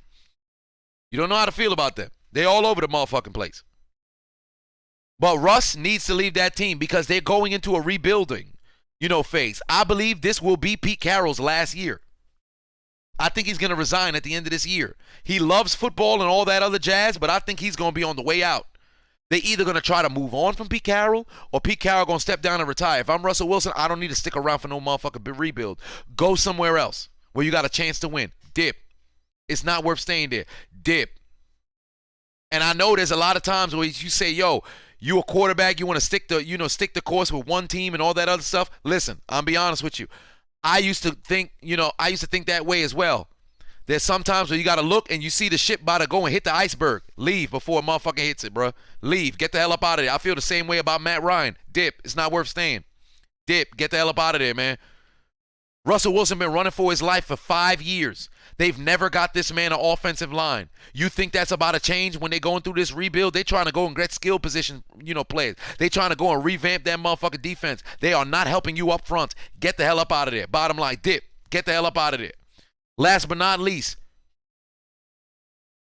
[SPEAKER 1] You don't know how to feel about them. They're all over the motherfucking place. But Russ needs to leave that team because they're going into a rebuilding, phase. I believe this will be Pete Carroll's last year. I think he's going to resign at the end of this year. He loves football and all that other jazz, but I think he's going to be on the way out. They're either going to try to move on from Pete Carroll or Pete Carroll going to step down and retire. If I'm Russell Wilson, I don't need to stick around for no motherfucking rebuild. Go somewhere else where you got a chance to win. Dip. It's not worth staying there. Dip. And I know there's a lot of times where you say, yo, you a quarterback, you want to stick the course with one team and all that other stuff. Listen, I'll be honest with you. I used to think that way as well. There's sometimes where you got to look and you see the ship about to go and hit the iceberg. Leave before a motherfucker hits it, bro. Leave. Get the hell up out of there. I feel the same way about Matt Ryan. Dip. It's not worth staying. Dip. Get the hell up out of there, man. Russell Wilson been running for his life for 5 years. They've never got this man an offensive line. You think that's about to change when they're going through this rebuild? They're trying to go and get skill position, players. They're trying to go and revamp that motherfucking defense. They are not helping you up front. Get the hell up out of there. Bottom line, dip. Get the hell up out of there. Last but not least,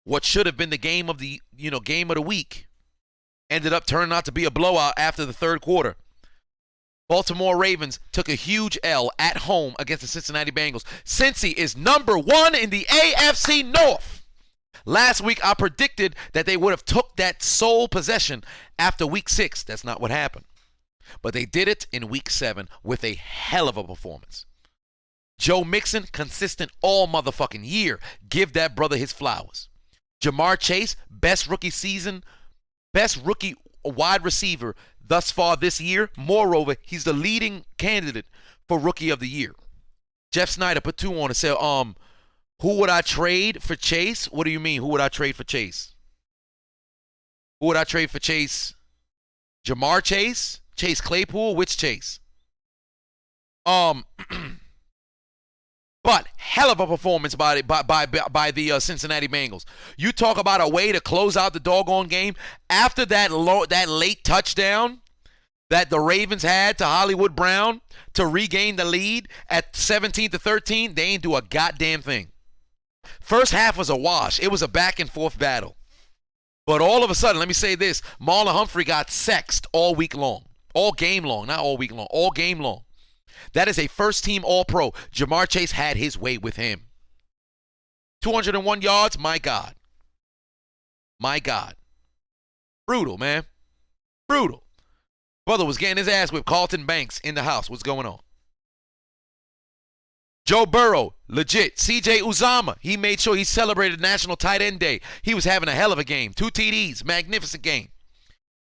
[SPEAKER 1] what should have been the game of the week ended up turning out to be a blowout after the third quarter. Baltimore Ravens took a huge L at home against the Cincinnati Bengals. Cincy is number 1 in the AFC North. Last week, I predicted that they would have took that sole possession after week 6. That's not what happened. But they did it in week 7 with a hell of a performance. Joe Mixon, consistent all motherfucking year. Give that brother his flowers. Jamar Chase, best rookie wide receiver thus far this year. Moreover, he's the leading candidate for Rookie of the Year. Jeff Snyder put 2 on and said, who would I trade for Chase? What do you mean, who would I trade for Chase? Who would I trade for Chase? Jamar Chase? Chase Claypool? Which Chase? But hell of a performance by the Cincinnati Bengals. You talk about a way to close out the doggone game after that late touchdown that the Ravens had to Hollywood Brown to regain the lead at 17-13. They ain't do a goddamn thing. First half was a wash. It was a back and forth battle. But all of a sudden, let me say this: Marlon Humphrey got sexed all week long, all game long, not all week long, all game long. That is a first-team All-Pro. Jamar Chase had his way with him. 201 yards, my God. My God. Brutal, man. Brutal. Brother was getting his ass whipped. Carlton Banks in the house. What's going on? Joe Burrow, legit. CJ Uzama, he made sure he celebrated National Tight End Day. He was having a hell of a game. 2 TDs, magnificent game.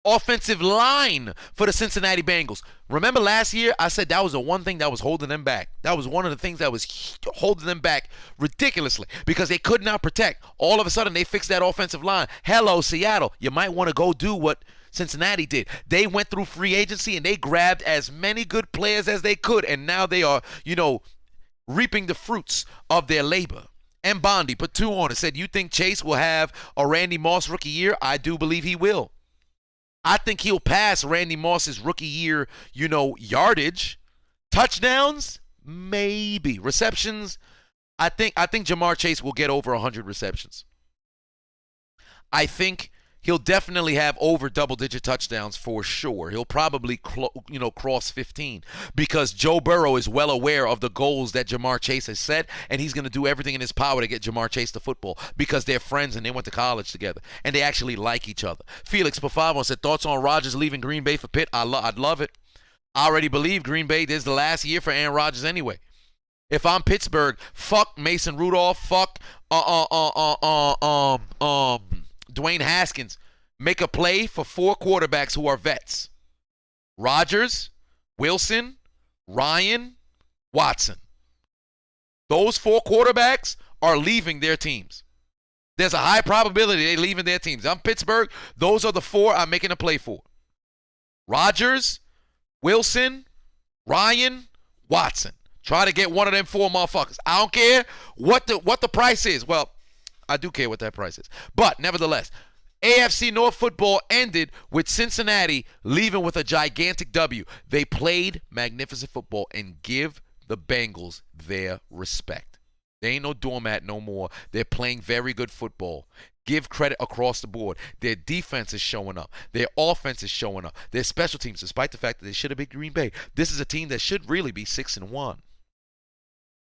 [SPEAKER 1] Offensive line for the Cincinnati Bengals. Remember last year, I said that was the one thing that was holding them back. That was one of the things that was holding them back ridiculously because they could not protect. All of a sudden, they fixed that offensive line. Hello, Seattle. You might want to go do what Cincinnati did. They went through free agency and they grabbed as many good players as they could, and now they are, reaping the fruits of their labor. And Bondi put 2 on and said, you think Chase will have a Randy Moss rookie year? I do believe he will. I think he'll pass Randy Moss's rookie year, yardage. Touchdowns? Maybe. Receptions? I think Jamar Chase will get over 100 receptions. I think he'll definitely have over double-digit touchdowns for sure. He'll probably cross 15 because Joe Burrow is well aware of the goals that Jamar Chase has set, and he's going to do everything in his power to get Jamar Chase to football because they're friends and they went to college together, and they actually like each other. Felix Pafavo said, thoughts on Rodgers leaving Green Bay for Pitt? I'd love it. I already believe Green Bay, this is the last year for Aaron Rodgers anyway. If I'm Pittsburgh, fuck Mason Rudolph, fuck Dwayne Haskins. Make a play for 4 quarterbacks who are vets. Rodgers, Wilson, Ryan, Watson. Those 4 quarterbacks are leaving their teams. There's a high probability they're leaving their teams. I'm Pittsburgh. Those are the 4 I'm making a play for. Rodgers, Wilson, Ryan, Watson. Try to get one of them 4 motherfuckers. I don't care what the price is. Well, I do care what that price is. But nevertheless, AFC North football ended with Cincinnati leaving with a gigantic W. They played magnificent football, and give the Bengals their respect. They ain't no doormat no more. They're playing very good football. Give credit across the board. Their defense is showing up. Their offense is showing up. Their special teams, despite the fact that they should have beat Green Bay. This is a team that should really be 6-1.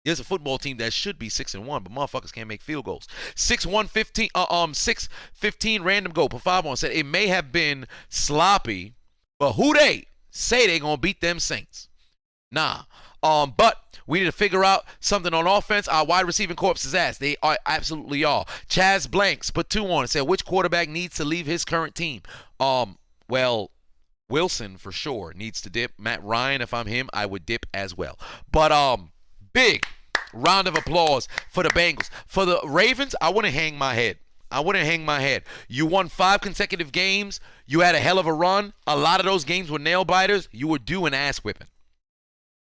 [SPEAKER 1] There's a football team that should be 6-1, but motherfuckers can't make field goals. 6-15 random goal. Pavon said it may have been sloppy, but who they say they gonna beat them Saints? Nah. But we need to figure out something on offense. Our wide receiving corps is ass. They absolutely are. Chaz Blanks put 2 on and said, which quarterback needs to leave his current team? Well, Wilson for sure needs to dip. Matt Ryan, if I'm him, I would dip as well. But big round of applause for the Bengals. For the Ravens, I wouldn't hang my head. You won 5 consecutive games. You had a hell of a run. A lot of those games were nail biters. You were due an ass whipping.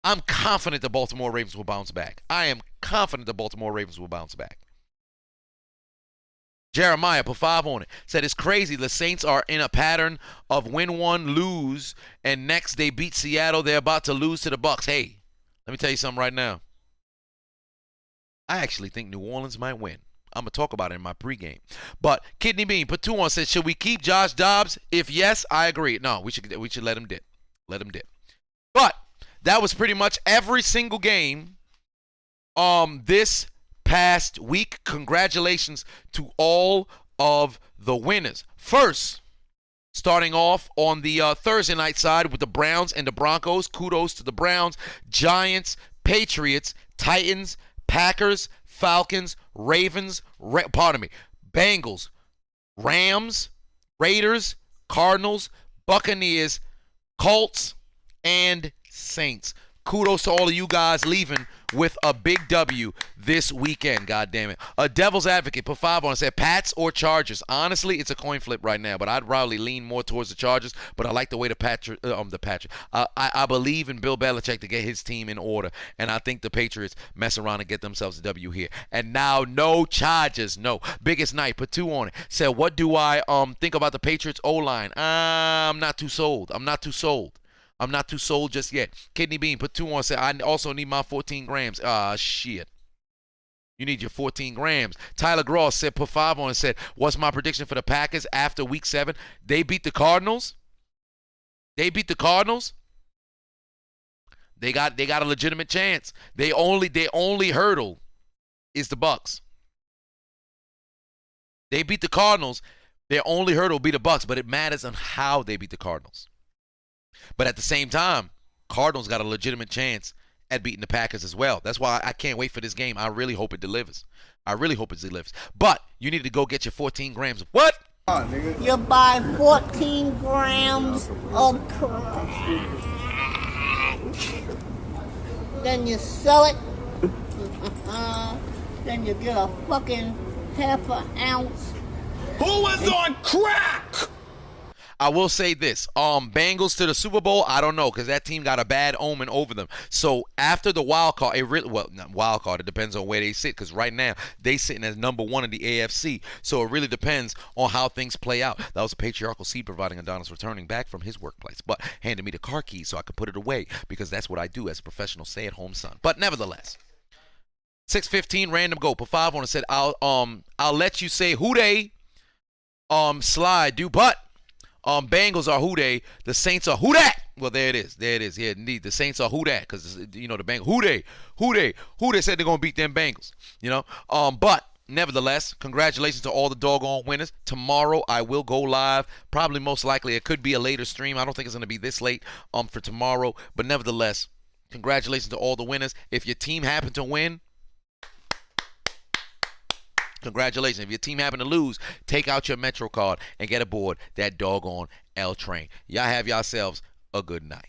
[SPEAKER 1] I'm confident the Baltimore Ravens will bounce back. Jeremiah put 5 on it. Said it's crazy. The Saints are in a pattern of win one, lose, and next they beat Seattle. They're about to lose to the Bucs. Hey, let me tell you something right now. I actually think New Orleans might win. I'm going to talk about it in my pregame. But Kidney Bean put 2 on. Said, should we keep Josh Dobbs? If yes, I agree. No, we should let him dip. But that was pretty much every single game this past week. Congratulations to all of the winners. First, starting off on the Thursday night side with the Browns and the Broncos. Kudos to the Browns. Giants, Patriots, Titans, Packers, Falcons, Ravens, Bengals, Rams, Raiders, Cardinals, Buccaneers, Colts, and Saints. Kudos to all of you guys leaving with a big W this weekend. God damn it. A devil's advocate put 5 on and said Pats or Chargers. Honestly, it's a coin flip right now, but I'd probably lean more towards the Chargers. But I like the way the Patriots. I believe in Bill Belichick to get his team in order, and I think the Patriots mess around and get themselves a W here. And now no Chargers. No. Biggest night put 2 on it. Said what do I think about the Patriots O-line? I'm not too sold. I'm not too sold just yet. Kidney Bean put 2 on. Said I also need my 14 grams. Shit. You need your 14 grams. Tyler Gross said put 5 on and said, what's my prediction for the Packers after week 7? They beat the Cardinals. They got a legitimate chance. Their only hurdle is the Bucs. They beat the Cardinals. Their only hurdle will be the Bucs, but it matters on how they beat the Cardinals. But at the same time, Cardinals got a legitimate chance at beating the Packers as well. That's why I can't wait for this game. I really hope it delivers. But you need to go get your 14 grams. What?
[SPEAKER 3] You buy 14 grams of crack. Then you sell it. Then you get a fucking half an ounce.
[SPEAKER 2] Who was on crack?
[SPEAKER 1] I will say this, Bengals to the Super Bowl, I don't know, because that team got a bad omen over them. So after the wild card, it depends on where they sit, because right now they sitting as number 1 in the AFC. So it really depends on how things play out. That was a patriarchal seed providing Adonis returning back from his workplace, but handed me the car keys so I could put it away, because that's what I do as a professional stay-at-home son. But nevertheless, 6:15 random go. Put 5 on and said I'll let you say who they slide do, but Bengals are who they, the Saints are who that. Well, there it is. Yeah, indeed, the Saints are who that, because the Bengals who they said they're gonna beat them Bengals. But nevertheless, congratulations to all the doggone winners. Tomorrow I will go live. Probably most likely it could be a later stream. I don't think it's gonna be this late for tomorrow. But nevertheless, congratulations to all the winners. If your team happened to win, congratulations. If your team happen to lose, take out your Metro card and get aboard that doggone L train. Y'all have yourselves a good night.